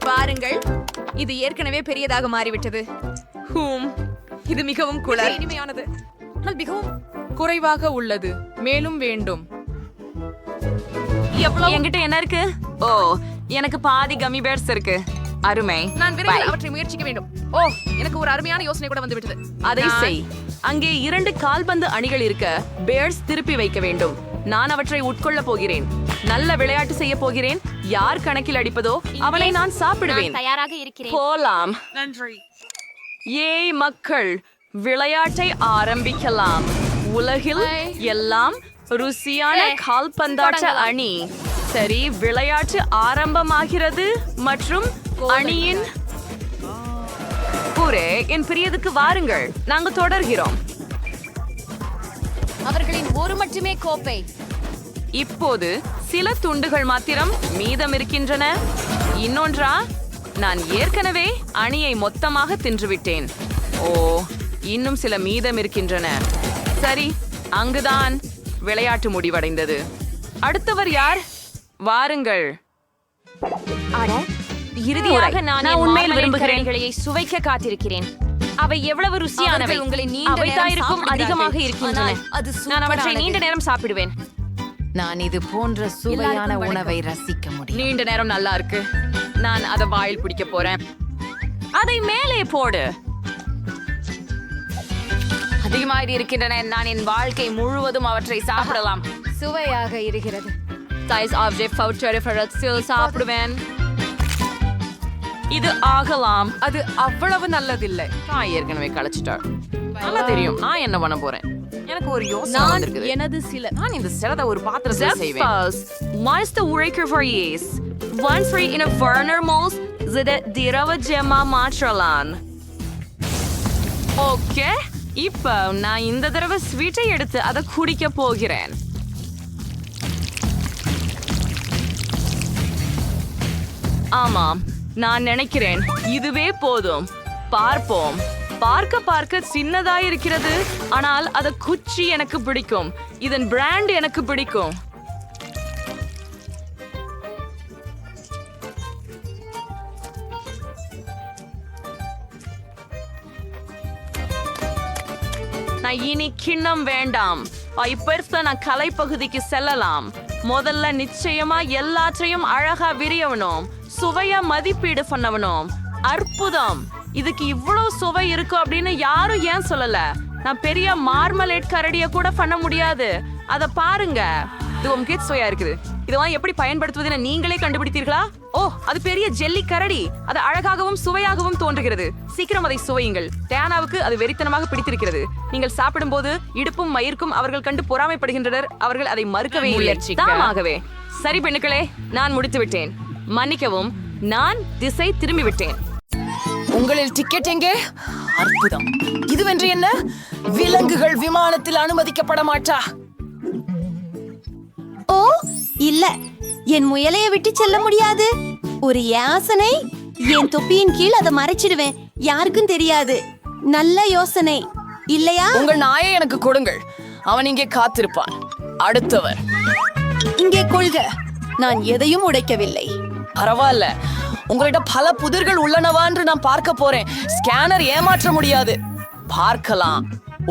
பாருங்கள், இது ஏற்கனவே பெரியதாக மாறிவிட்டது. இது மிகவும் இனிமையானது. ஆனால் மிகவும் குறைவாக உள்ளது. மேலும் வேண்டும். என்கிட்ட என்ன இருக்கு? ஓ, எனக்கு பாதி கம்மி பேர்ஸ் இருக்கு. அருமை. நான் விரைவில் அவற்றை முயற்சிக்க வேண்டும். ஓ, எனக்கு ஒரு அருமையான யோசனை கூட வந்து விட்டது. அதை செய். அங்கே 2 கால்பந்து அணிகள் இருக்க பேர்ஸ் திருப்பி வைக்க வேண்டும். நான் அவற்றை உட்கொள்ள போகிறேன். நல்ல விளையாட்டு செய்ய போகிறேன். யார் கணக்கில் அடிப்பதோ அவனை நான் சாப்பிடுவேன். தயாராக இருக்கிறேன். போலாம். நன்றி. ஏய் மக்கள், விளையாட்டை ஆரம்பிக்கலாம். உலகில் எல்லாம் ருசியான கால்பந்தாட்ட அணி. சரி, விளையாட்டு ஆரம்பமாகிறது மற்றும் அணியின் பூரே என் பிரியதுக்கு வாருங்கள். நாங்க தொடர்கிறோம். அவர்களின் ஒரு மட்டுமே கோப்பை. இப்போது சில துண்டுகள் மாத்திரம் மீதம் இருக்கின்றன. இன்னொன்றா, நான் ஏற்கனவே அணியை மொத்தமாக தின்றுவிட்டேன். ஓ, இன்னும் சில மீதம் இருக்கின்றன. சரி, அங்குதான் விளையாட்டு முடிவடைந்தது. அடுத்தவர் யார்? வாருங்கள். இறுதியாக நான் உண்மையில் விரும்புகிறேன் சுவைக்க காத்திருக்கிறேன். அவை எவ்வளவு ருசியானவை. அவை தாயிருக்கும் அதிகமாக இருக்கின்றன. நான் அவற்றை நீண்ட நேரம் சாப்பிடுவேன். நான் இது போன்ற சுவையான உணவை ரசிக்க முடியும். நீண்ட நேரம் நல்லா இருக்கு. நான் அதை வாயில் பிடிக்க போறேன். அதை மேலே போடு. அதிகமாக இருக்கின்றன. நான் என் வாழ்க்கை முழுவதும் அவற்றை சாப்பிடலாம். சுவையாக இருக்கிறது. சாப்பிடுவேன். இது ஆகலாம். அது அவ்வளவு நல்லதில்லை. நான் ஏற்கனவே களைச்சிட்டார். நல்லா தெரியும் நான் என்ன பண்ண போறேன். எனக்கு ஒரு யோசனை வந்திருக்குது. நான் இந்த சிலதை ஒரு பாத்திரத்துல செய்வேன். Meiste Ureke Variees. Once free in a Werner Mols, zide dirava gemma matralan. Okay, இப்போ நான் இந்த தடவை ஸ்வீட்டை எடுத்து அதை குடிக்க போகிறேன். ஆமாம், நான் நினைக்கிறேன் இதுவே போதும். பார்ப்போம். பார்க்க சின்னதா இருக்கிறது, ஆனால் அத குச்சி எனக்கு பிடிக்கும். இதன் பிராண்ட் எனக்கு பிடிக்கும். நான் இனி கிண்ணம் வேண்டாம். இப்ப நான் கலை பகுதிக்கு செல்லலாம். முதல்ல நிச்சயமா எல்லாற்றையும் அழகா விரியவனும் சுவையா மதிப்பீடு பண்ணவனும். அற்புதம், இதுக்கு இவ்வளவு சுவை இருக்கும் அப்படின்னு யாரும் ஏன் சொல்லல? நான் பெரிய மார்மலேட் கரடிய கூட பண்ண முடியாது. அத பாருங்க, இது உங்க சுவையா இருக்குது. இதெல்லாம் எப்படி பயன்படுத்துவதுன்னு நீங்களே கண்டுபிடித்தீர்களா? ஓ, அது பெரிய ஜெல்லி கரடி. அது அழகாகவும் சுவையாகவும் தோன்றுகிறது. சீக்கிரம் அதை சுவையுங்கள். டயானாவுக்கு அது வெறித்தனமாக பிடித்திருக்கிறது. நீங்கள் சாப்பிடும் போது இடுப்பும் மயிர்க்கும் அவர்கள் கண்டு பொறாமைப்படுகின்றனர். அவர்கள் அதை மறுக்கவே இல்லை. சரி பெண்ணுக்களே, நான் முடித்து விட்டேன். மன்னிக்கவும், நான் திசை திரும்பி விட்டேன். உங்களில் டிக்கெட் எங்கே? அற்புதம். இதுவென்று என்ன? விலங்குகள் விமானத்தில் அனுமதிக்கப்பட மாட்டா. ஓ இல்ல, என் முயலையை விட்டு செல்ல முடியாது. ஒரு யாசனை. என் தொப்பியின் கீழ் அதை மறைச்சிடுவேன். யாருக்கும் தெரியாது. நல்ல யோசனை இல்லையா? உங்கள் நாயை எனக்கு கொடுங்கள். அவன் இங்கே காத்திருப்பான். அடுத்தவர் இங்கே கொள்க. நான் எதையும் உடைக்கவில்லை. பரவாயில்ல, உங்கள்கிட்ட பல புதிர்கள் உள்ளனவா என்று நான் பார்க்க போறேன். ஸ்கேனர் ஏமாற்ற முடியாது. பார்க்கலாம்.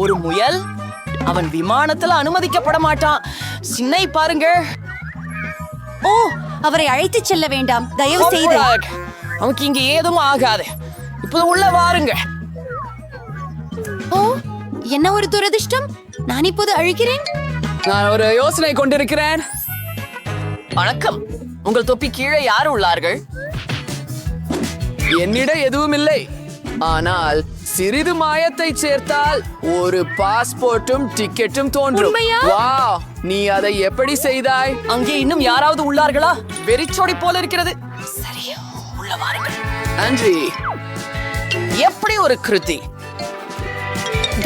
ஒரு முயல், அவன் விமானத்துல அனுமதிக்கப்பட மாட்டான். சின்னை பாருங்க. ஓ, அவரை அழைத்து செல்ல வேண்டாம், தயவு செய்து. அவனுக்கு இங்க ஏதும் ஆகாது. இப்போது உள்ள வாருங்க. ஓ, என்ன ஒரு துரதிர்ஷ்டம். நான் இப்போது அழுகிறேன். நான் ஒரு யோசனை கொண்டிருக்கிறேன். வணக்கம். உங்கள் தொப்பி கீழே யார் உள்ளார்கள்? என்னிடம் எதுவும் இல்லை. ஆனால் சிறிது மாயத்தை சேர்த்தால் ஒரு பாஸ்போர்ட்டும் டிக்கெட்டும் தோன்றும். வாவ், நீ அதை எப்படி செய்தாய்? அங்கே இன்னும் யாராவது உள்ளார்களா? வெறிச்சோடி போல இருக்கிறது. சரி, உள்ள வாருங்கள். நன்றி. எப்படி ஒரு கிருதி.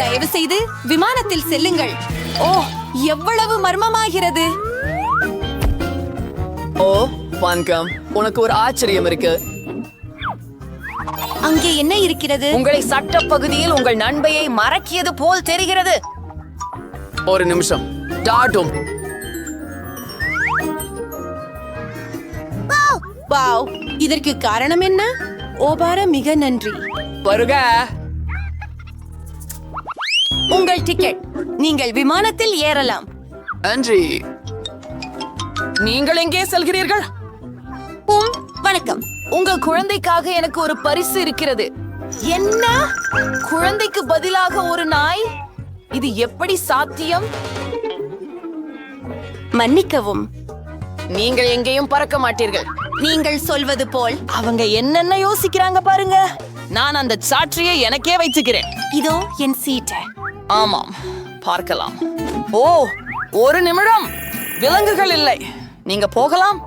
தயவு செய்து விமானத்தில் செல்லுங்கள். ஓ, எவ்வளவு மர்மமாகிறது. ஓ, வணக்கம். உனக்கு ஒரு ஆச்சரியம் இருக்கு. அங்கே என்ன இருக்கிறது? உங்களை சட்ட பகுதியில் உங்கள் நண்பையை மறக்கியது போல் தெரிகிறது. ஒரு நிமிஷம். டாட்டும். வாவ், இதற்கு காரணம் என்ன? ஓபார, மிக நன்றி. வருக. உங்கள் டிக்கெட். நீங்கள் விமானத்தில் ஏறலாம். நன்றி. நீங்கள் எங்கே செல்கிறீர்கள்? வணக்கம். உங்கள் குழந்தைக்காக எனக்கு ஒரு பரிசு இருக்கிறது. என்ன? குழந்தைக்கு பதிலாக ஒரு நாய்? இது எப்படி சாத்தியம்? மன்னிக்கவும். நீங்கள் எங்கேயும் பறக்க மாட்டீர்கள். நீங்கள் சொல்வது போல். அவங்க என்னென்ன யோசிக்கிறாங்க பாருங்க. நான் அந்த சாட்சியை எனக்கே வைத்துக்கிறேன். இதோ என் சீட்டை. ஆமாம், பார்க்கலாம். ஓ, ஒரு நிமிடம். விலங்குகள் இல்லை. நீங்க போகலாம்.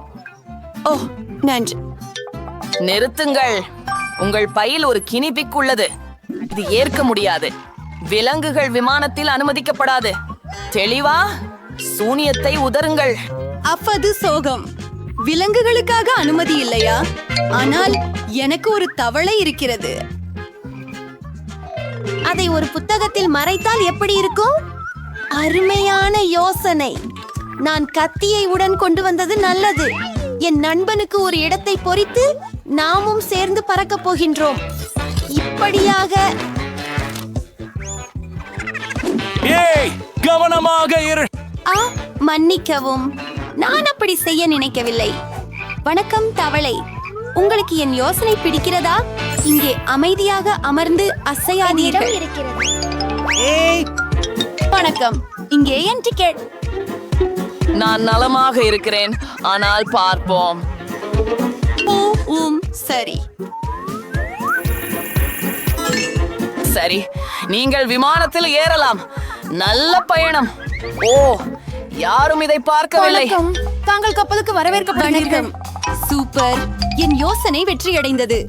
ஓ, நன்றி. நிறுத்துங்கள். உங்கள் பையில் ஒரு கினிபிக் உள்ளது. இது ஏற்க முடியாது. விலங்குகள் விமானத்தில் அனுமதிக்கப்படாது. தெளிவா? சூனியத்தை உதறுங்கள். அப்பது சோகம். விலங்குகளுக்காக அனுமதி இல்லையா? ஆனால் எனக்கு ஒரு தவளை இருக்கிறது. அதை ஒரு புத்தகத்தில் மறைத்தால் எப்படி இருக்கும்? அருமையான யோசனை. நான் கத்தியை உடன் கொண்டு வந்தது நல்லது. என் நண்பனுக்கு ஒரு இடத்தை பொறித்து நாமும் சேர்ந்து பறக்கப் போகின்றோம். இப்படியாக. கவனமாக இரு. மன்னிக்கவும், நான் அப்படி செய்ய நினைக்கவில்லை. வணக்கம் தவளை, உங்களுக்கு என் யோசனை பிடிக்கிறதா? இங்கே அமைதியாக அமர்ந்து அசையாதீர்கள். வணக்கம், இங்கே என் டிக்கெட். நான் நலமாக இருக்கிறேன், ஆனால் பார்ப்போம். சரி சரி, நீங்கள் விமானத்தில் ஏறலாம். நல்ல பயணம். ஓ, யாரும் இதை பார்க்கவில்லை. தாங்கள் கப்பலுக்கு வரவேற்கப்படுகிறீர்கள். சூப்பர், என் யோசனை வெற்றியடைந்தது.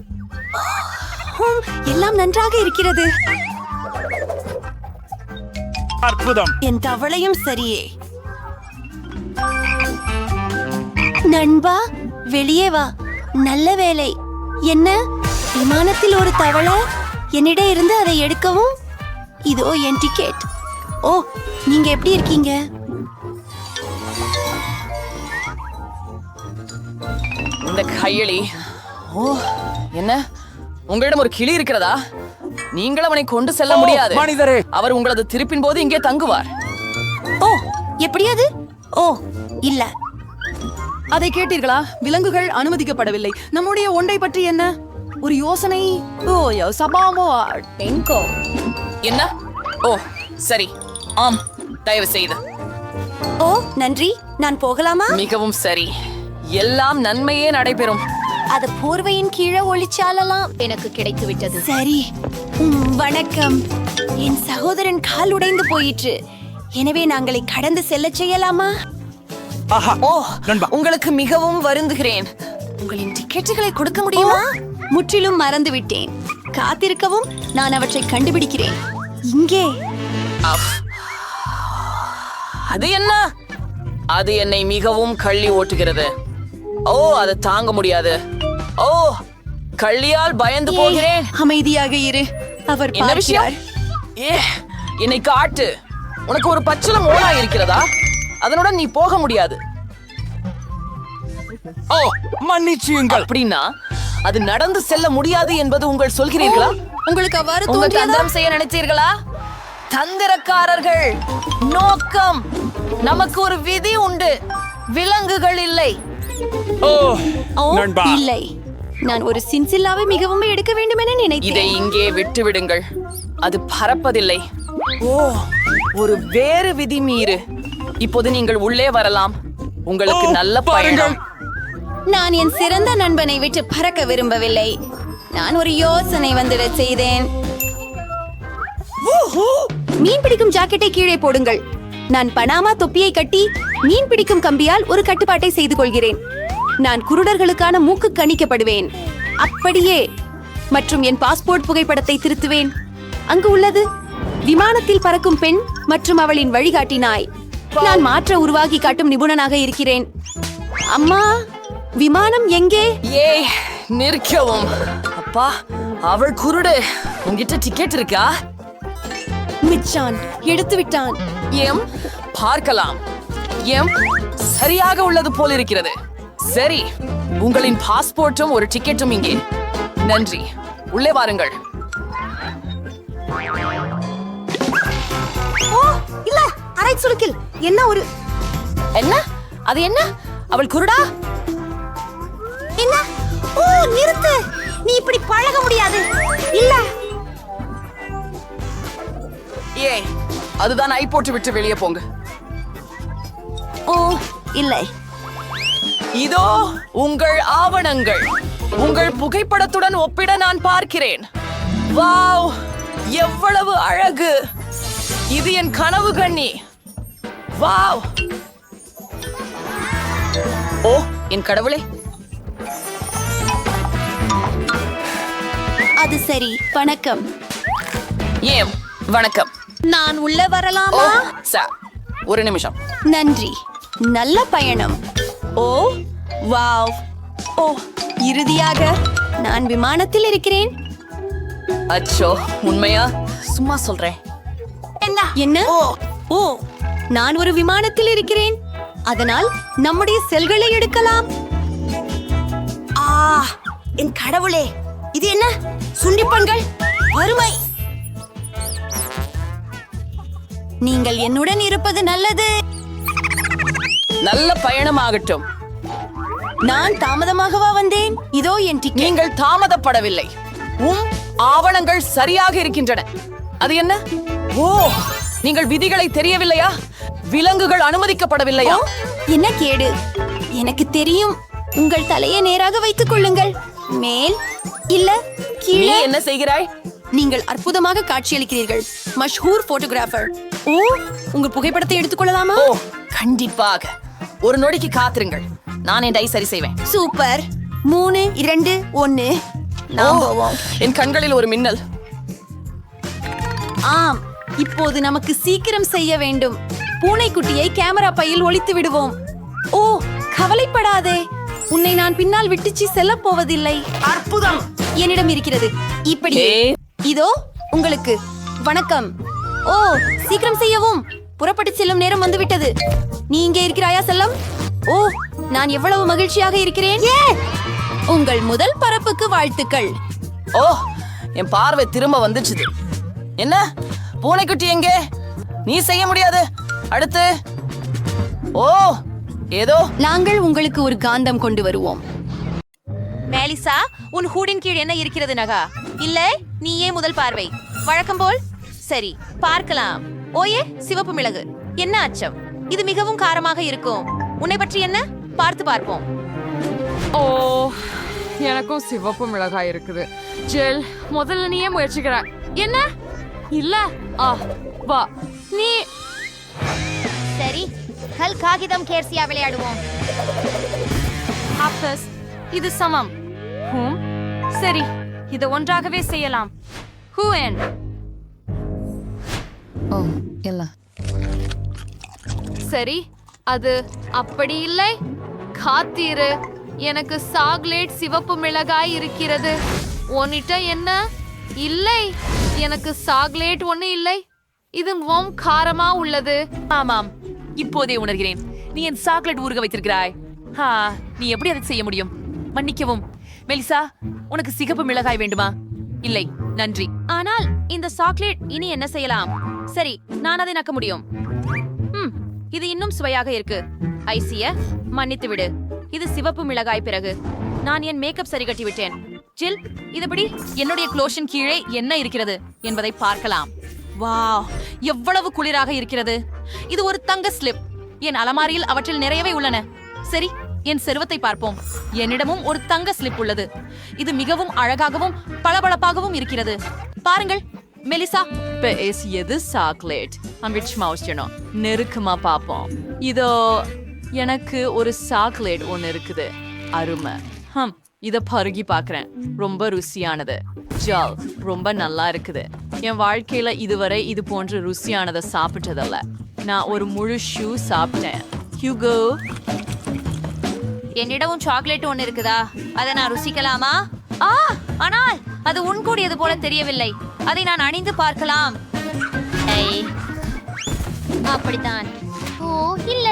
எல்லாம் நன்றாக இருக்கிறது. அற்புதம். என் தவளையும் சரியே. நண்பா, வெளியே வா. நல்ல வேலை. என்ன, விமானத்தில் ஒரு தவளை? என்னிடம் இருந்து அதை எடுக்கவும். இதோ என் டிக்கெட். ஓ, நீங்க எப்படி இருக்கீங்க? இந்த கையளி. ஓ, என்ன, உங்களிடம் ஒரு கிளி இருக்கிறதா? நீங்கள் அவனை கொண்டு செல்ல முடியாது. மனிதரே, அவர் உங்களது திருப்பின் போது இங்கே தங்குவார். ஓ, எப்படியாது? ஓ, இல்ல. அதை கேட்டீர்களா? விலங்குகள் அனுமதிக்கப்படவில்லை. நம்முடைய ஒன்றை பற்றி என்ன ஒரு யோசனை? ஓ, சபாவோ டெங்கோ. என்ன? ஓ, சரி. ஆம், தயவு செய்து. ஓ, நன்றி. நான் போகலாமா? மிகவும் சரி. எல்லாம் நன்மையே நடைபெறும். அது போர்வையின் கீழே ஒளிச்சாலலாம். எனக்கு கிடைத்து விட்டது. சரி. வணக்கம். என் சகோதரன் கால் உடைந்து போயிற்று. எனவே நாங்களை கடந்து செல்ல செய்யலாமா? ஓ, உங்களுக்கு மிகவும் வருந்துகிறேன். உங்களின் டிக்கெட்டுகளை கொடுக்க முடியுமா? முற்றிலும் மறந்து விட்டேன். காத்திருக்கவும், நான் அவற்றை கண்டுபிடிக்கிறேன். இங்கே. அது என்ன? அது என்னை மிகவும் கள்ளி ஓட்டுகிறது. ஓ, அது தாங்க முடியாது. ஓ, கள்ளியால் பயந்து போகிறேன். அமைதியாக இரு. அவர் என்ன விஷயம்? என்னை காட்டு. உனக்கு ஒரு பச்சளம் ஓனா இருக்கிறதா? அதனுடன் நீ போக முடியாது. ஓ, மன்னிச்சுங்கள். அப்படின்னா அது நடந்து செல்ல முடியாது என்பது உங்கள் சொல்கிறீர்களா? உங்களுக்கு அவ்வாறு உங்கள் தந்திரம் செய்ய நினைத்தீர்களா? தந்திரக்காரர்கள். நோக்கம். நமக்கு ஒரு விதி உண்டு. விலங்குகள் இல்லை. ஓ, இல்லை. நான் ஒரு சின்சில்லாவை மிகவும் எடுக்க வேண்டும் என நினைத்தேன். இதை இங்கே விட்டு விடுங்கள். அது பறப்பதில்லை. ஓ, ஒரு வேறு விதி மீறு. இப்போது நீங்கள் உள்ளே வரலாம். உங்களுக்கு நல்ல பயணம். நான் என் சிறந்த நண்பனை விட்டு பறக்க விரும்பவில்லை. நான் ஒரு யோசனை வந்துட செய்தேன். மீன் பிடிக்கும் ஜாக்கெட்டை கீழே போடுங்கள். நான் பனாமா தொப்பியை கட்டி மீன் பிடிக்கும் கம்பியால் ஒரு கட்டுப்பாட்டை செய்து கொள்கிறேன். நான் குருடர்களுக்கான மூக்கு கணிக்கப்படுவேன். அப்படியே. மற்றும் என் பாஸ்போர்ட் புகைப்படத்தை திருத்துவேன். அங்கு உள்ளது விமானத்தில் பறக்கும் பெண் மற்றும் அவளின் வழிகாட்டி நாய். நான் மாற்ற உருவாக்கி காட்டும் நிபுணனாக இருக்கிறேன். அம்மா, விமானம் எங்கே? ஏய், நிற்கவும். அப்பா, அவள் குருடு. உன்கிட்ட டிக்கெட் இருக்கா? மிச்சான் எடுத்து விட்டான். எம், பார்க்கலாம். எம், சரியாக உள்ளது போல் இருக்கிறது. சரி, உங்களின் பாஸ்போர்ட்டும் ஒரு டிக்கெட்டும் இங்கே. நன்றி. உள்ளே வாருங்கள். ஓ, இல்ல, அரை சுருக்கில். என்ன ஒரு என்ன? அது என்ன? அவள் குருடா? என்ன? ஓ, நிறுத்து. நீ இப்படி பழக முடியாது. இல்ல. ஏய், அதுதான் ஐ போட்டு விட்டு வெளியே போங்க. ஓ, இல்லை. இதோ உங்கள் ஆவணங்கள். உங்கள் புகைப்படத்துடன் ஒப்பிட நான் பார்க்கிறேன். வாவ், எவ்வளவு அழகு. இது என் கனவு கண்ணி. வாவ்! ஓ என் கடவுளே! அது சரி. வணக்கம். ஏம் வணக்கம். நான் உள்ள வரலாமா? ஒரு நிமிஷம். நன்றி. நல்ல பயணம். ஓ வாவ்! ஓ இறுதியாக நான் விமானத்தில் இருக்கிறேன். அச்சோ, உண்மையா? சும்மா சொல்றேன். என்ன? ஓ நான் ஒரு விமானத்தில் இருக்கிறேன். அதனால் நம்முடைய செல்களை எடுக்கலாம். என் கடவுளே, இது என்ன சுண்டிப்பண்கள்? அருமை. நீங்கள் என்னுடன் இருப்பது நல்லது. நல்ல பயணமாகட்டும். நான் தாமதமாகவா வந்தேன்? இதோ என் டிக்கெட். நீங்கள் தாமதப்படவில்லை. ஆவணங்கள் சரியாக இருக்கின்றன. அது என்ன? ஓ, நீங்கள் விதிகளை தெரியவில்லையா? விலங்குகள் அனுமதிக்கப்படவில்லையா? என்ன கேடு? எனக்கு தெரியும். உங்கள் தலையை நேராக வைத்துக் கொள்ளுங்கள். மேல் இல்ல கீழே. என்ன செய்கிறாய்? நீங்கள் அற்புதமாக காட்சியளிக்கிறீர்கள். மஷ்ஹூர் போட்டோகிராஃபர். ஓ, உங்கள் புகைப்படத்தை எடுத்துக்கொள்ளலாமா? ஓ, கண்டிப்பாக. ஒரு நொடிக்கு காத்திருங்கள். நான் என் டை சரி செய்வேன். சூப்பர். 3, 2, 1. நாம் போவோம். என் கண்களில் ஒரு மின்னல். ஆம், இப்போது நமக்கு சீக்கிரம் செய்ய வேண்டும். பூனைக்குட்டியை கேமரா பையில் ஒளித்து விடுவோம். ஓ, கவலைப்படாதே. உன்னை நான் பின்னால் விட்டுச்சு செல்ல போவதில்லை. அற்புதம். என்னிடம் இருக்கிறது. இப்படியே இதோ உங்களுக்கு. வணக்கம். ஓ, சீக்கிரம் செய்யவும். புறப்பட்டு செல்லும் நேரம் வந்துவிட்டது. நீ இங்கே இருக்கிறாயா செல்லம்? ஓ, நான் எவ்வளவு மகிழ்ச்சியாக இருக்கிறேன். உங்கள் முதல் பறப்புக்கு வாழ்த்துக்கள். ஓ, என் பார்வை திரும்ப வந்துச்சுது. என்ன? பூனைக்குட்டி எங்கே? நீ செய்ய முடியாது. அடுத்து. ஓ, ஏதோ. நாங்கள் உங்களுக்கு ஒரு காந்தம் கொண்டு வருவோம். மேலிசா, உன் ஹூடின் கீழ் என்ன இருக்கிறது நகா? இல்லை, நீயே முதல் பார்வை. வழக்கம் போல். சரி, பார்க்கலாம். ஓயே, சிவப்பு மிளகு. என்ன அச்சம்? இது மிகவும் காரமாக இருக்கும். உன்னை பற்றி என்ன? பார்த்து பார்ப்போம். ஓ, எனக்கும் சிவப்பு மிளகாய் இருக்குது. ஜெல், முதல்ல நீயே முயற்சிக்கிற. என்ன? இல்ல. வா நீ. சரி, கல் காகிதம் கேர்சியா விளையாடுவோம். ஆப்டஸ், இது சமம். சரி, இதை ஒன்றாகவே செய்யலாம். ஹூஎன். ஓ, எல்லாம் சரி, அது அப்படி இல்லை. காத்தீரு, எனக்கு சாக்லேட் சிவப்பு மிளகாய் இருக்கிறது. உன்னிட்ட என்ன? இல்லை, எனக்கு சாக்லேட் ஒண்ணு இல்லை. இது மிகவும் காரமா உள்ளது. ஆமாம், இப்போதே உணர்கிறேன். நீ என் சாக்லேட் ஊறுக வைத்திருக்கிறாய். நீ எப்படி அதை செய்ய முடியும்? மன்னிக்கவும் மெலிசா, உனக்கு சிகப்பு மிளகாய் வேண்டுமா? இல்லை, நன்றி. ஆனால் இந்த சாக்லேட் இனி என்ன செய்யலாம்? சரி, நான் அதை நக்க முடியும். இது இன்னும் சுவையாக இருக்கு. ஐசிய மன்னித்து விடு. இது சிவப்பு மிளகாய். பிறகு நான் என் மேக்கப் சரி கட்டி விட்டேன். ஜில், இதுபடி என்னுடைய க்ளோஷன் கீழே என்ன இருக்கிறது என்பதை பார்க்கலாம். வாவ், எவ்வளவு குளிராக இருக்கிறது. இது ஒரு தங்க ஸ்லிப். என் அலமாரியில் அவற்றில் நிறையவே உள்ளன. சரி, என் செருவத்தை பார்ப்போம். என்னிடமும் ஒரு தங்க ஸ்லிப் உள்ளது. இது மிகவும் அழகாகவும் பளபளப்பாகவும் இருக்கிறது. பாருங்கள் மெலிசா. எது சாக்லேட்? நெருக்கமா பாப்போம். இதோ எனக்கு ஒரு சாக்லேட் ஒன்னு இருக்குது. அருமை. இத பருகி பாக்குறேன். ரொம்ப ருசியானது. ஜால், ரொம்ப நல்லா இருக்குது. என் வாழ்க்கையில இதுவரை இது போன்ற ருசியானதை சாப்பிட்டதல்ல. நான் ஒரு முழு ஷூ சாப்பிட்டேன். ஹியூகோ, என்னிடமும் சாக்லேட் ஒன்னு இருக்குதா? அதை நான் ருசிக்கலாமா? ஆனால் அது உன்கூடியது போல தெரியவில்லை. அதை நான் அணிந்து பார்க்கலாம். அப்படித்தான். ஓ, இல்ல.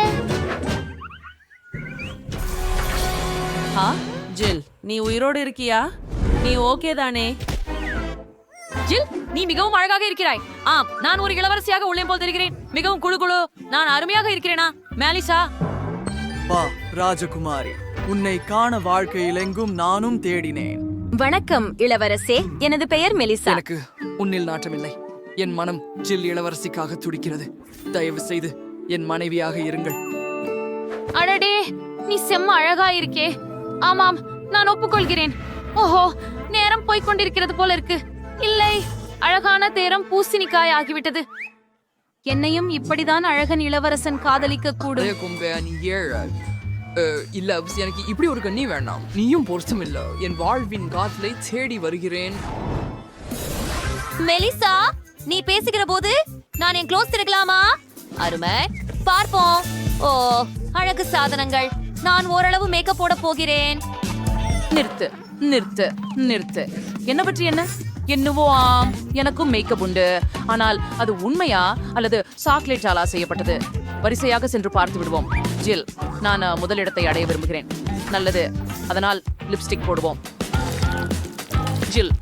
ஜில், நீ உயிரோடு இருக்கியா? நீ ஓகே தானே? ஜில், நீ மிகவும் அழகாக இருக்கிறாய். ஆம், நான் ஒரு இளவரசியாக உள்ளே போல் தெரிகிறேன். மிகவும் குழு குழு. நான் அருமையாக இருக்கிறேனா? மேலிசா. வா ராஜகுமாரி, உன்னை காண வாழ்க்கையில் எங்கும் நானும் தேடினேன். வணக்கம் இளவரசே, எனது பெயர் மெலிசா. எனக்கு உன்னில் நாட்டமில்லை. என் மனம் ஜில் இளவரசிக்காக துடிக்கிறது. தயவு செய்து என் மனைவியாக இருங்கள். அடடே, நீ செம்ம அழகா இருக்கே. ஆமாம், நான் ஒப்புக்கொள்கிறேன். ஓஹோ, நேரம் போய்கொண்டிருக்கிறது போல இருக்கு. இல்லை, அழகான தேரம் பூசணிக்காய் ஆகிவிட்டது. என்னையும் இப்படிதான் அழகன் இளவரசன் காதலிக்க கூடும். கும்பே நீ ஏழ இல்ல எனக்கு இப்படி ஒரு கண்ணி வேண்டாம். நீயும் பொருத்தம் இல்ல. என் வாழ்வின் காதலை தேடி வருகிறேன். மெலிசா, நீ பேசுகிற போது நான் என் க்ளோஸ் திறக்கலாமா? அருமை, பார்ப்போம். ஓ, அழகு சாதனங்கள். நான் ஓரளவு மேக்கப் போட போகிறேன். நிறுத்து நிறுத்து நிறுத்து. என்ன பற்றி என்ன? என்னவோ ஆம், எனக்கும் மேக்கப் உண்டு. ஆனால் அது உண்மையா அல்லது சாக்லேட்டாலா செய்யப்பட்டது? வரிசையாக சென்று பார்த்து விடுவோம். ஜில், நான் முதலிடத்தை அடைய விரும்புகிறேன். நல்லது, அதனால் லிப்ஸ்டிக் போடுவோம். ஜில்,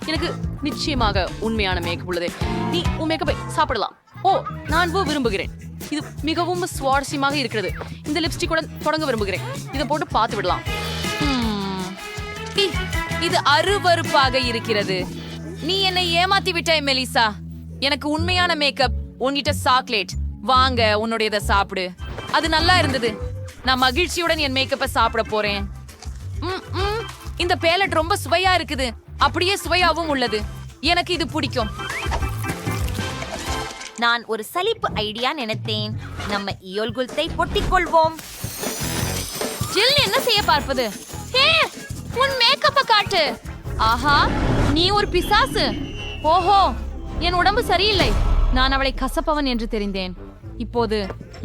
எனக்கு நிச்சயமாக உண்மையான மேக்கப் உள்ளது. நீ உன் மேக்கப்பை சாப்பிடலாம். ஓ, நான் விரும்புகிறேன். இது மிகவும் சுவாரஸ்யமாக இருக்கிறது. இந்த லிப்ஸ்டிக்குடன் தொடங்க விரும்புகிறேன். இதை போட்டு பார்த்து விடலாம். இது அருவருப்பாக இருக்கிறது. நீ என்னை ஏமாத்தி விட்டாய் மெலிசா. எனக்கு உண்மையான மேக்கப், உன்கிட்ட சாக்லேட். வாங்க, உன்னுடையதை சாப்பிடு. அது நல்லா இருந்தது. நான் மகிழ்ச்சியுடன் என் மேக்கப்பை சாப்பிட போறேன். இந்த பேலட் ரொம்ப சுவையா இருக்குது. அப்படியே சுவையாவும் உள்ளது. எனக்கு இது பிடிக்கும். நான் ஒரு சலிப்பு ஐடியா நினைத்தேன். நம்ம இயோல்குல்த்தை பொட்டிக் கொள்வோம். ஜில், என்ன செய்ய பார்ப்பது? ஹே, உன் மேக்கப்பை காட்டு. ஆஹா, நீ ஒரு பிசாசு. ஓஹோ, என் உடம்பு சரியில்லை. நான் அவளை கசப்பவன் என்று தெரிந்தேன். இப்போது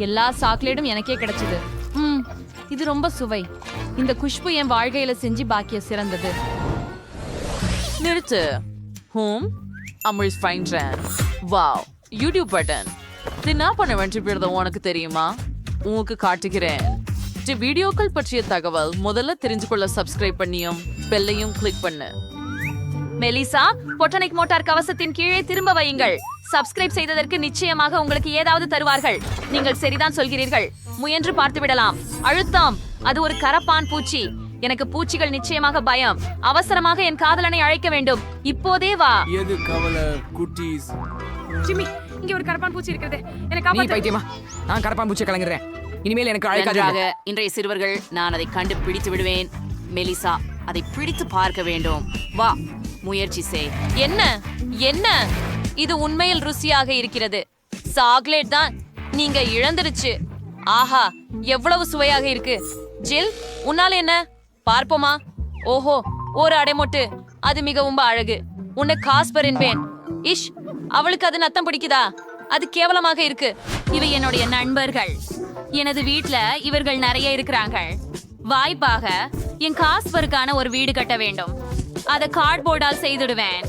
எல்லா சாக்லேட்டும் எனக்கே கிடைச்சது. இது ரொம்ப சுவை. இந்த குஷ்பு என் வாழ்க்கையில செஞ்சு பாக்கிய சிறந்தது. நிறுத்து. அமிழ் ஃபைன்ட்ரன். Wow, YouTube button. என்ன பண்ண வேண்டியது உனக்கு தெரியுமா? உனக்கு காட்டுகிறேன். வீடியோக்கள் பற்றிய தகவல் முதல்ல தெரிஞ்சு கொள்ள சப்ஸ்கிரைப் பண்ணியும் பெல்லையும் கிளிக் பண்ணு. மெலிசா, பொட்டனிக் மோட்டார் கவசத்தின் கீழே திரும்ப வையுங்கள். சப்ஸ்கிரைப் செய்ததற்கு நிச்சயமாக உங்களுக்கு ஏதாவது தருவார்கள். நீங்கள் சரிதான் சொல்கிறீர்கள். முயன்று பார்த்து விடலாம். அழுத்தம். அது ஒரு கரப்பான் பூச்சி. எனக்கு பூச்சிகள் நிச்சயமாக பயம். அவசரமாக என் காதலனை அழைக்க வேண்டும். இப்போதே வா. எது கவலை குட்டீஸ்? ஜிம்மி, இங்க ஒரு கரப்பான் பூச்சி இருக்கிறது. எனக்கு நீ பைத்தியமா? நான் கரப்பான் பூச்சி கலங்குறேன். இனிமேல் எனக்கு அழைக்காதீங்க. இன்றைய சிறுவர்கள், நான் அதை கண்டுபிடித்து விடுவேன். மெலிசா, அதை பிடித்து பார்க்க வேண்டும். வா, முயற்சி செய். என்ன என்ன இது உண்மையில் ருசியாக இருக்கிறது. சாக்லேட் தான். நீங்க இழந்துருச்சு. ஆஹா, எவ்வளவு சுவையாக இருக்கு. ஜில், உன்னால என்ன? பார்ப்போமா? ஓஹோ, ஒரு அடைமொட்டு. அது மிகவும் அழகு. உன்னை காஸ்பர் என்பேன். இஷ், அவளுக்கு அது நத்தம் பிடிக்குதா? அது கேவலமாக இருக்கு. இவை என்னுடைய நண்பர்கள். எனது வீட்ல இவர்கள் நிறைய இருக்கிறாங்க. வாய்ப்பாக என் காஸ்பருக்கான ஒரு வீடு கட்ட வேண்டும். அதை கார்ட்போர்டால் செய்துடுவேன்.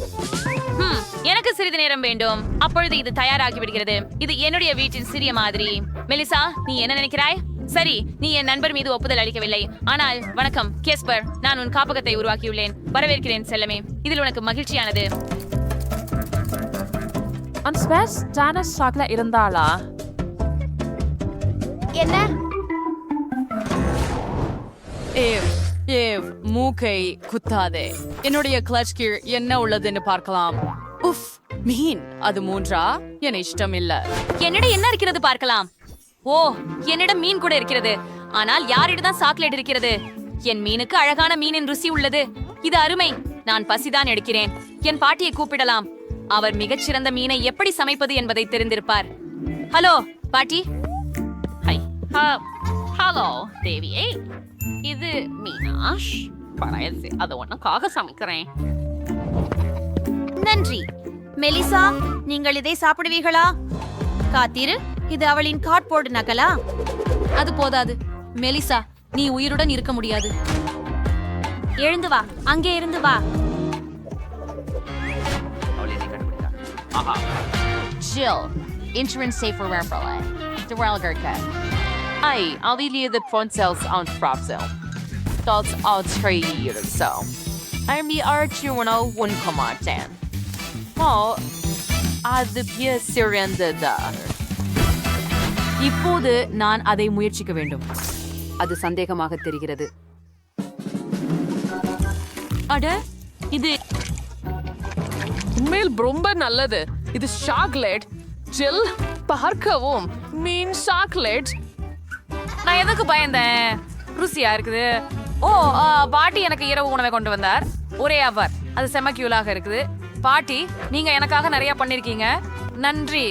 எனக்கு சிறிது நேரம் வேண்டும். அப்பொழுது இது தயாராகி விடுகிறது. இது என்னுடைய வீட்டின் சிறிய மாதிரி. மெலிசா, நீ என்ன நினைக்கிறாய்? சரி, நீ என் நண்பர் மீது ஒப்புதல் அளிக்கவில்லை. ஆனால் வணக்கம் கேஸ்பர், நான் உன் காப்பகத்தை உருவாக்கியுள்ளேன். வரவேற்கிறேன் செல்லமே. இதில் உனக்கு மகிழ்ச்சியானது. இருந்தாளா? என்ன? மூக்கை குத்தாதே. என்னுடைய கிளட்ச் கீழ் என்ன உள்ளதுன்னு பார்க்கலாம். உஃப், மீன். அது 3ஆ? என் இஷ்டம் இல்ல. என்னிடம் என்ன இருக்கிறது பார்க்கலாம். ஓ, என்னிடம் மீன் கூட இருக்கிறது. ஆனால் யாரிடம் தான் சாக்லேட் இருக்கிறது? என் மீனுக்கு அழகான மீனின் ருசி உள்ளது. இது அருமை. நான் பசிதான் எடுக்கிறேன். என் பாட்டியை கூப்பிடலாம். அவர் மிகச்சிறந்த மீனை எப்படி சமைப்பது என்பதை தெரிந்திருப்பார். ஹலோ பாட்டி. ஹலோ தேவியே, இது மீனாஷ். பழையது, அதை உனக்காக சமைக்கிறேன். நன்றி. மெலிசா, நீங்கள் இதை சாப்பிடுவீர்களா? காத்திரு, இது அவளின் கார்ட்போர்டு நகலா? அது போதாது. மெலிசா, நீ உயிருடன் இருக்க முடியாது. எழுந்து வா, அங்கே இருந்து வா. Jill, insurance safe for Ramperle. The Royal Gurkha. Ai, I'll leave you the front cells on Frapsel. That's all 3 years so. I'm the Archuano one command. Oh, அது surrender. இப்போது நான் அதை முயற்சிக்க வேண்டும். அது சந்தேகமாக தெரிகிறது. அட, இது உண்மையில் ரொம்ப நல்லது. இது சாக்லேட். ஜில், பார்க்கவும் மீன் சாக்லேட். நான் எதுக்கு பயந்தேன்? ருசியா இருக்குது. ஓ, பாட்டி எனக்கு இரவு உணவை கொண்டு வந்தார். ஒரே அவர். அது செம கியூலாக இருக்குது. பாட்டி, நீங்க எனக்காக நிறைய பண்ணிருக்கீங்க. நன்றி.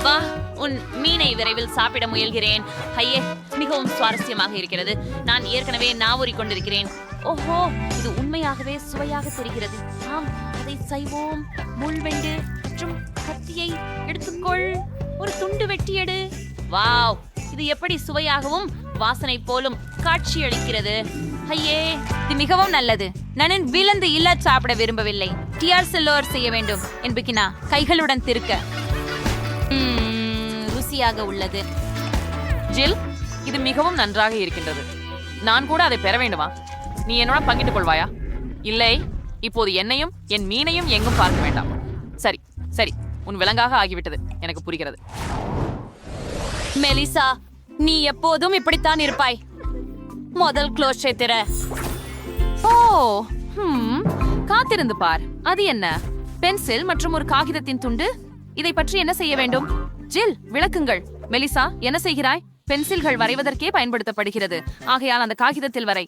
வா, உன் மீனை விரைவில் சாப்பிட முயல்கிறேன். ஐயே, மிகவும் சுவாரஸ்யமாக இருக்கிறது. நான் ஏற்கனவே நாவூறி கொண்டிருக்கிறேன். ஓஹோ, இது உண்மையாகவே சுவையாக தெரிகிறது. ஆம், அதை செய்வோம். முள்வெண்டு மற்றும் கத்தியை எடுத்துக்கொள். ஒரு துண்டு வெட்டி எடு. வாவ், இது எப்படி சுவையாகவும் வாசனை போலும் காட்சியளிக்கிறது. ஐயே, இது மிகவும் நல்லது. நான் விலந்து இல்ல சாப்பிட விரும்பவில்லை. டிஆர் செல்லோர் செய்ய வேண்டும் என்பிக்கினா கைகளுடன் திருக்க ருசியாக உள்ளது. ஜில், இது மிகவும் நன்றாக இருக்கின்றது. நான் கூட அதை பெற வேண்டுமா? நீ என்னோட பங்கிட்டுக் கொள்வாயா? இல்லை, இப்போது என்னையும் என் மீனையும் எங்கும் பார்க்க வேண்டாம். சரி சரி, உன் விலங்காக ஆகிவிட்டது. எனக்கு புரிகிறது. மெலிசா, நீ எப்போதும் இப்படித்தான் இருப்பாய். முதல் க்ளோஸை திற. ஓ, காத்திருந்து பார். அது என்ன? பென்சில் மற்றும் ஒரு காகிதத்தின் துண்டு. இதை பற்றி என்ன செய்ய வேண்டும்? ஜில், விளக்குங்கள். மெலிசா, என்ன செய்கிறாய்? பென்சில்கள் வரைவதற்கே பயன்படுத்தப்படுகிறது. ஆகையால் அந்த காகிதத்தில் வரை.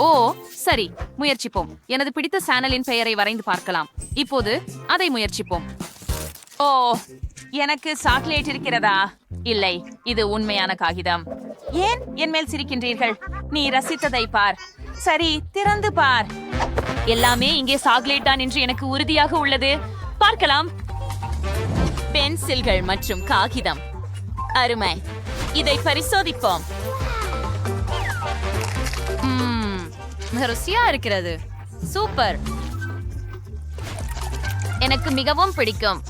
ஓ, சரி, முயற்சிப்போம். எனது பிடித்த சேனலின் பெயரை வரைந்து பார்க்கலாம். இப்போது அதை முயற்சிப்போம். ஓ, எனக்கு சாக்லேட் இருக்கிறதா? இல்லை, இது உண்மையான காகிதம். ஏன் என் மேல் சிரிக்கின்றீர்கள்? நீ ரசித்ததை பார். சரி, திறந்து பார். எல்லாமே இங்கே சாக்லேட் தான் என்று எனக்கு உறுதியாக உள்ளது. பார்க்கலாம். பென்சில்கள் மற்றும் காகிதம். அருமை. இதை பரிசோதிப்போம். ருசியா இருக்கிறது. சூப்பர். எனக்கு மிகவும் பிடிக்கும்.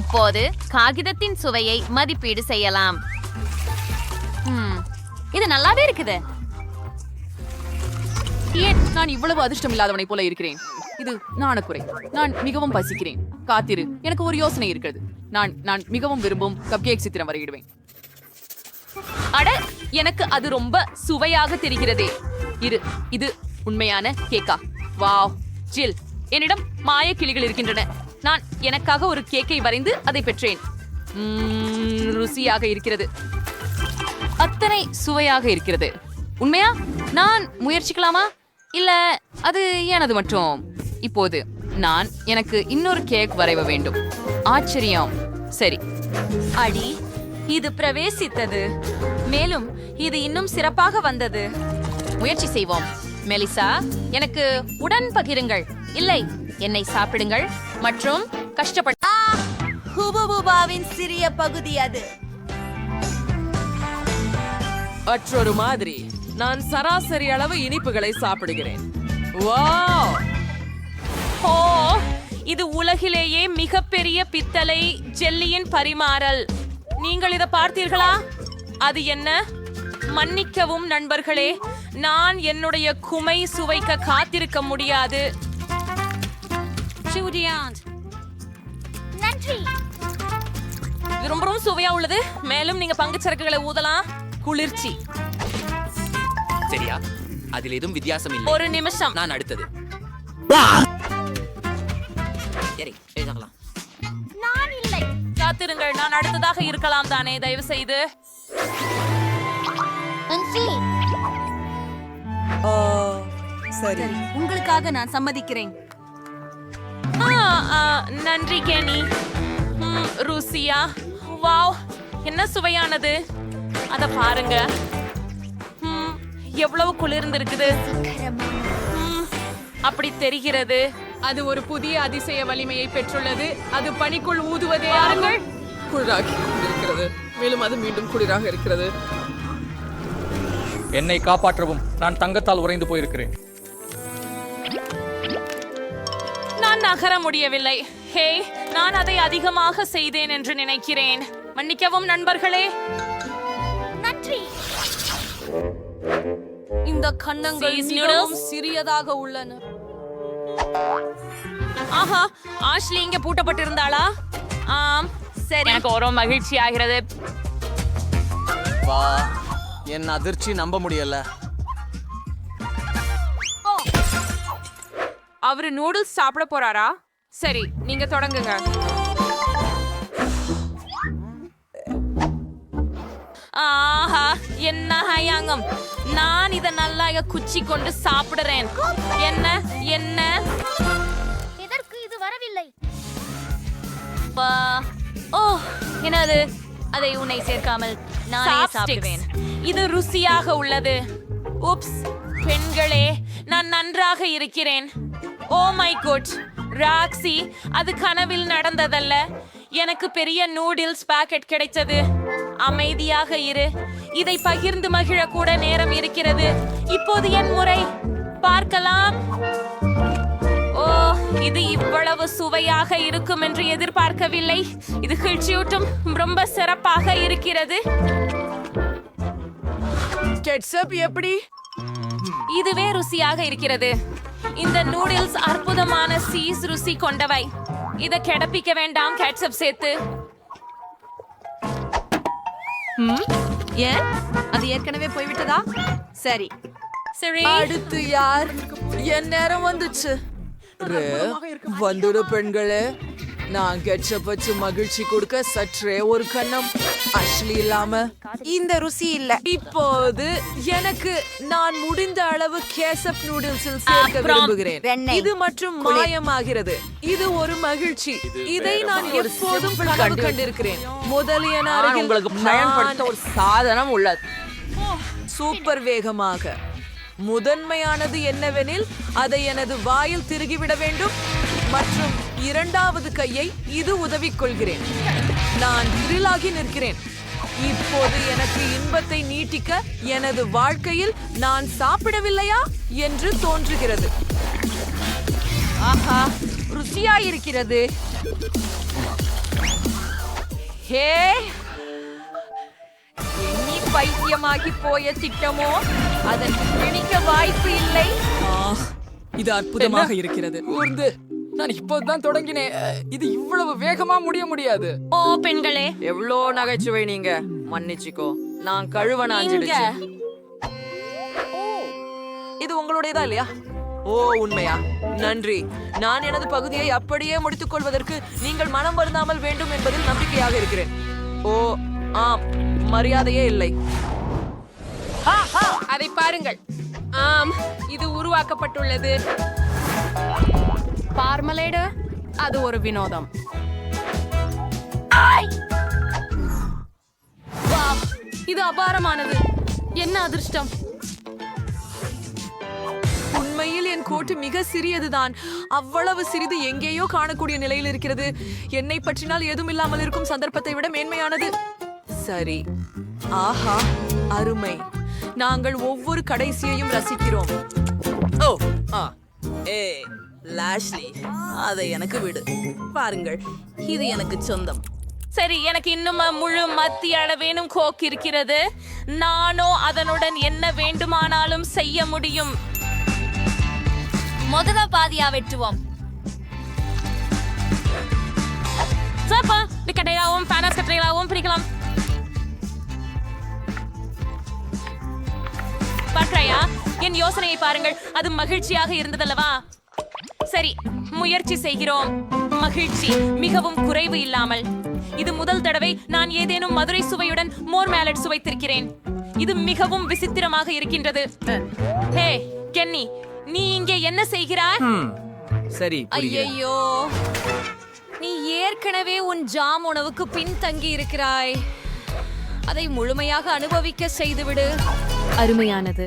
இப்போது காகிதத்தின் சுவையை மதிப்பீடு செய்யலாம். இது நல்லாவே இருக்குது. ஏன் நான் இவ்வளவு அதிர்ஷ்டம் இல்லாதவனை போல இருக்கிறேன்? இது நாணக்குறை. நான் மிகவும் பசிக்கிறேன். காத்திரு, எனக்கு ஒரு யோசனை இருக்கிறது. நான் மிகவும் விரும்பும் கப்கேக் சித்திரம் வரையிடுவேன். அட, எனக்கு அது ரொம்ப சுவையாக தெரிகிறதே. இது உண்மையான கேக்கா? வாவ். ஜில், என்னிடம் மாய கிளிகள் இருக்கின்றன. நான் எனக்காக ஒரு கேக்கை வரைந்து அதை பெற்றேன். ருசியாக இருக்கிறது. அத்தனை சுவையாக இருக்கிறது. உண்மையா? நான் முயற்சிக்கலாமா? இல்ல அது எனது மட்டும். இப்போது நான் எனக்கு இன்னொரு கேக் வரைவ வேண்டும். ஆச்சரியம். சரி. அடி, இது பிரவேசித்தது. மேலும் இது இன்னும் சிறப்பாக வந்தது. முயற்சி செய்வோம். மெலிசா, எனக்கு உடன் பகிருங்கள். இல்லை, என்னை சாப்பிடுங்கள் மற்றும் கஷ்டப்பட்டு. ஹுபுபுபாவின் சிறிய பகுதி அது. மற்றொரு மாதிரி நான் சராசரி அளவு இனிப்புகளை சாப்பிடுகிறேன். வாவ்! ஓ, இது உலகிலேயே மிகப்பெரிய பித்தளை ஜெல்லியின் பரிமாறல். நீங்கள் இதை பார்த்தீர்களா? அது என்ன? மன்னிக்கவும் நண்பர்களே, நான் என்னுடைய குமை சுவைக்க காத்திருக்க முடியாது. நன்றி. இது ரொம்ப சுவையா உள்ளது. மேலும் நீங்க பங்கு சரக்குகளை ஊதலாம். குளிர்ச்சி. சரியா? அதில் எதுவும் வித்தியாசம் இல்லை. ஒரு நிமிஷம். நான் அடுத்தது. சரி, எழுதலாம். நான் இல்லை. காத்திருங்கள், நான் அடுத்ததாக இருக்கலாம் தானே? தயவு செய்து. சரி, உங்களுக்காக நான் சம்மதிக்கிறேன். நன்றி கேனி. ருசியா? வாவ், என்ன சுவையானது. அத பாருங்க. எவ்வளவு குளிர்ந்து இருக்குது. அப்படி தெரிகிறது. அது ஒரு புதிய அதிசய வலிமையை பெற்றுள்ளது. அது பனிக்குள் ஊதுவதே. பாருங்கள், குளிராகி இருக்கிறது. மேலும் அது மீண்டும் குளிராக இருக்கிறது. என்னை காப்பாற்றவும். நான் தங்கத்தால் உறைந்து போயிருக்கிறேன். நான் நகர முடியவில்லை. ஹே, நான் அதை அதிகமாக செய்தேன் என்று நினைக்கிறேன். மன்னிக்கவும் நண்பர்களே. நன்றி. இந்த கன்னங்கள் மிகவும் சிறியதாக உள்ளன. ஆஹா, ஆஷ்லி இங்க பூட்டப்பட்டிருந்தாளா? ஆம், சரி. எனக்கு ஒரு மகிழ்ச்சி ஆகிறது. வா, என் அதிர்ச்சி நம்ப முடியல. அவரு நூடுல்ஸ் சாப்பிட போறாரா? சரி, நீங்க தொடங்குங்க. ஆஹா, என்ன ஹயாங்கம். நான் இத நல்லா குச்சி கொண்டு சாப்பிடுறேன். என்ன என்ன எதற்கு இது வரவில்லை? ஓ, என்னது அதை உன்னை சேர்க்காமல் நானே சாப்பிடுவேன். இது ருசியாக உள்ளது. உப்ஸ் பெண்களே, நான் நன்றாக இருக்கிறேன். ஓ மை குட் ராக்ஸி, அது கனவில் நடந்ததல்ல. எனக்கு பெரிய நூடில்ஸ் பாக்கெட் கிடைத்தது. அமைதியாக இரு, இதை பகிர்ந்து மகிழ கூட நேரம் இருக்கிறது. இப்போது என் முறை, பார்க்கலாம். ஓ, இது இவ்வளவு சுவையாக இருக்கும் என்று எதிர்பார்க்கவில்லை. இது கிழ்ச்சியூட்டும், ரொம்ப சிறப்பாக இருக்கிறது. கெட்சப் எப்படி? இதுவே ருசியாக இருக்கிறது. இந்த நூடில்ஸ் அற்புதமான சீஸ் ருசி கொண்டவை. இத கெடப்பிக்க வேண்டாம் கேட்சப் சேர்த்து. ஏன் அது ஏற்கனவே போய்விட்டதா? சரி சரி, அடுத்து யார்? என் நேரம் வந்துச்சு. வந்துடு பெண்களே, நான் கெட்சப் வச்சு மகிழ்ச்சி கொடுக்க சற்றே ஒரு கண்ணம். அஷ்லி இல்லாம இந்த ருசி இல்ல. இப்போது எனக்கு நான் முடிந்த அளவு கேசப் நூடில்ஸில் சேர்க்க விரும்புகிறேன். இது மற்றும் மாயமாகிறது. இது ஒரு மகிழ்ச்சி. இதை நான் எப்போதும் கனவு கண்டிருக்கிறேன். முதலியன அருகில் உங்களுக்கு பயன்படுத்த ஒரு சாதனம் உள்ளது. சூப்பர் வேகமாக. முதன்மையானது என்னவெனில் அதை எனது வாயில் திருகிவிட வேண்டும் மற்றும் இரண்டாவது கையை இது உதவிக் கொள்கிறேன். நான் திரிலாகி நிற்கிறேன். இப்போது எனக்கு இன்பத்தை நீட்டிக்க எனது வாழ்க்கையில் நான் சாப்பிடவில்லையா என்று தோன்றுகிறது. ஆஹா, ருசியாயிருக்கிறது. ஹே, எண்ணி பைத்தியமாகி போய திட்டமோ அதன் பிடிக்க வாய்ப்பு இல்லை. இது அற்புதமாக இருக்கிறது. நான் இப்போதான் தொடங்கினேன். இது இவ்வளவு வேகமா முடியாது. ஓ பெண்களே, எவ்வளோ நகைச்சுவை நீங்க. மன்னிச்சுக்கோ, நான் கழுவ நாஞ்சிடுச்சேன். இது உங்களுடையதா இல்லையா? ஓ உண்மையா? நன்றி. நான் எனது பகுதியை அப்படியே முடித்துக் கொள்வதற்கு நீங்கள் மனம் வருந்தாமல் வேண்டும் என்பதில் நம்பிக்கையாக இருக்கிறேன். ஓ ஆம், மரியாதையே இல்லை. அதை பாருங்கள். ஆம், இது உருவாக்கப்பட்டுள்ளது. பார்மலேடு, அது ஒரு வினோதம். வாவ், இது அபாரமானது. என்ன அதிர்ஷ்டம். உண்மையில் என் கோட்டு மிக சிறியதுதான். அவ்வளவு சிறிது எங்கேயோ காணக்கூடிய நிலையில் இருக்கிறது. என்னை பற்றினால் எதுவும் இல்லாமல் இருக்கும் சந்தர்ப்பத்தை விட மேன்மையானது. சரி, ஆஹா, அருமை. நாங்கள் ஒவ்வொரு கடைசியையும் ரசிக்கிறோம். ஓ லாஷ்லி, அதை எனக்கு விடு. பாருங்கள், இது எனக்கு சொந்தம். சரி, எனக்கு இன்னும் முழு மத்திய அளவேனும் கோக் இருக்கிறது. நானோ அதனுடன் என்ன வேண்டுமானாலும் செய்ய முடியும். முதல பாதியா வெட்டுவோம். சப்பா, கட்டையாவும் பேனஸ் கட்டைகளாகவும் பிரிக்கலாம். பற்றையா, என் யோசனையை பாருங்கள். அது மகிழ்ச்சியாக இருந்ததல்லவா? சரி, முயற்சி செய்கிறோம். மகிழ்ச்சி மிகவும் குறைவு இல்லாமல். இது முதல் தடவை நான் ஏதேனும் மதுரை சுவையுடன் மோர் மேலட் சுவைத்திருக்கிறேன். இது மிகவும் விசித்திரமாக இருக்கின்றது. ஹே கென்னி, நீ இங்கே என்ன செய்கிறாய்? சரி, ஐயையோ, நீ ஏற்கனவே உன் ஜாம் உணவுக்கு பின்தங்கி இருக்கிறாய். அதை முழுமையாக அனுபவிக்க செய்துவிடு. அருமையானது.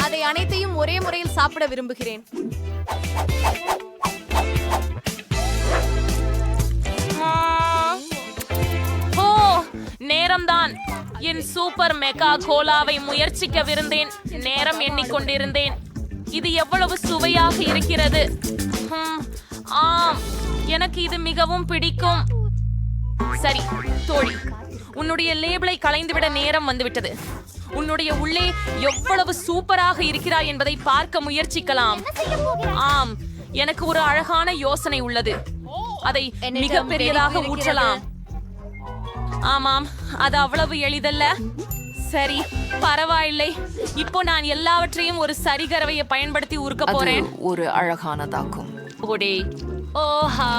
அதை அனைத்தையும் ஒரே முறையில் சாப்பிட விரும்புகிறேன். ஓ, நேரம்தான். என் சூப்பர் மெகா கோலாவை முயற்சிக்கவிருந்தேன். நேரம் எண்ணிக்கொண்டிருந்தேன். இது எவ்வளவு சுவையாக இருக்கிறது. ஆம், எனக்கு இது மிகவும் பிடிக்கும். சரி தோழி, உன்னுடைய லேபிளை களைந்துவிட நேரம் வந்துவிட்டது. உன்னுடைய உள்ளே எவ்வளவு சூப்பராக இருக்கிறாய் என்பதை பார்க்க முயற்சிக்கலாம். ஆம், எனக்கு ஒரு அழகான யோசனை உள்ளது. அதை மிக பெரியதாக ஊற்றலாம். ஆமாம், அது அவ்வளவு எளிதல்ல. சரி, பரவாயில்லை. இப்போ நான் எல்லாவற்றையும் ஒரு சரிகரவையை பயன்படுத்தி உருக்க போறேன். ஒரு அழகானதாக்கும். ஓடே, ஓஹா,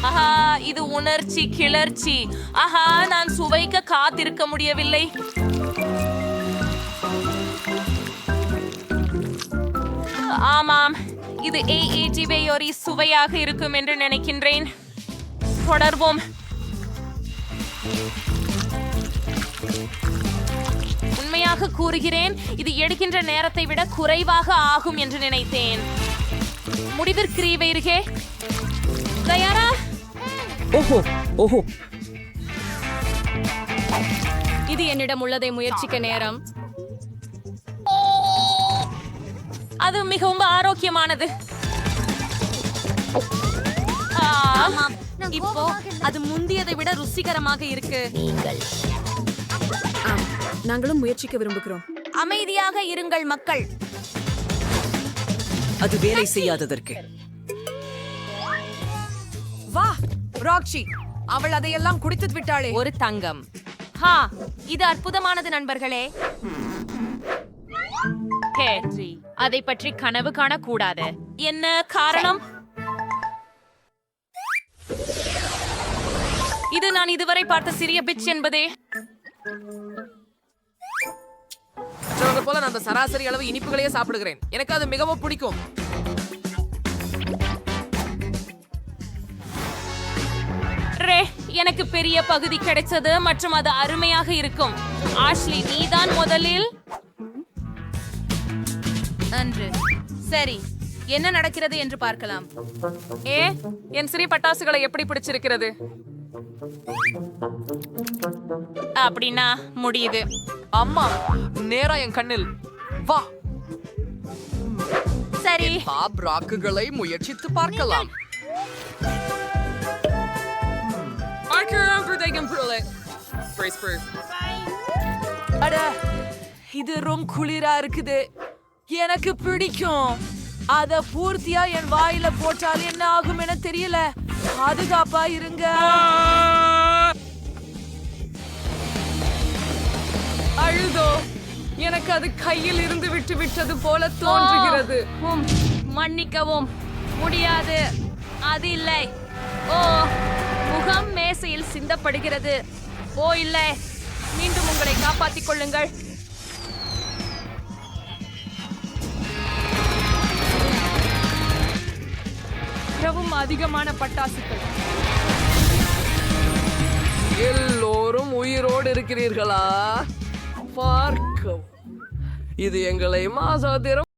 ஆஹா, இது உணர்ச்சி கிளர்ச்சி. ஆஹா, நான் சுவைக்க காத்திருக்க முடியவில்லை. ஆமாம், இது AAT வேயோரி சுவையாக இருக்கும் என்று நினைக்கின்றேன். தொடர்வோம். உண்மையாக கூறுகிறேன், இது எடுக்கின்ற நேரத்தை விட குறைவாக ஆகும் என்று நினைத்தேன். முடிவிற்கிறீர்களே, தயாரா? ஓஹோ ஓஹோ, இது என்னிடம் உள்ளதை முயற்சிக்க நேரம். அது மிகவும் ஆரோக்கியமானது. ஆமாம், இப்போ அது முந்தியதை விட ருசிகரமாக இருக்கு. நாங்களும் முயற்சிக்க விரும்புகிறோம். அமைதியாக இருங்கள் மக்கள். அது வேலை செய்யாததற்கு. வா ராக்ஷி, அவள் அதையெல்லாம் குடித்து விட்டாளே. ஒரு தங்கம். ஹா, இது அற்புதமானது நண்பர்களே. ஹே, அதை பற்றி கனவு காணக்கூடாது. என்ன காரணம்? இது நான் இதுவரை பார்த்த சிறிய பிட்ச் என்பதே. மற்றவங்க போல நான் அந்த சராசரி அளவு இனிப்புகளையே சாப்பிடுகிறேன். எனக்கு அது மிகவும் பிடிக்கும். ரே, எனக்கு பெரிய பகுதி கிடைச்சது மற்றும் அது அருமையாக இருக்கும். ஆஷ்லி, நீதான் முதலில். நன்று. சரி, என்ன நடக்கிறது என்று பார்க்கலாம். என் சிறிய பட்டாசுகளை எப்படி பிடிச்சிருக்கிறது? அப்படின்னா முடியுது. அம்மா, நேரா என் கண்ணில். வா, சரி, பாப் ராக்குகளை முயற்சித்து பார்க்கலாம். அட, இது ரொம்ப குளிரா இருக்குது. எனக்கு பிடிக்கும். அத பூர்த்தியா என் வாயில போட்டால் என்ன ஆகும் என தெரியல. பாதுகாப்பா இருங்க. அழுதோ, எனக்கு அது கையில் இருந்து விட்டு விட்டது போல தோன்றுகிறது. மன்னிக்கவும், முடியாது. அது இல்லை. ஓ, முகம் மேசையில் சிந்தப்படுகிறது. ஓ இல்லை, மீண்டும் உங்களை காப்பாற்றிக் கொள்ளுங்கள். மிகவும் அதிகமான பட்டாசுகள். எல்லோரும் உயிரோடு இருக்கிறீர்களா? பார்க்கவும், இது எங்களை மாசாத்திரம்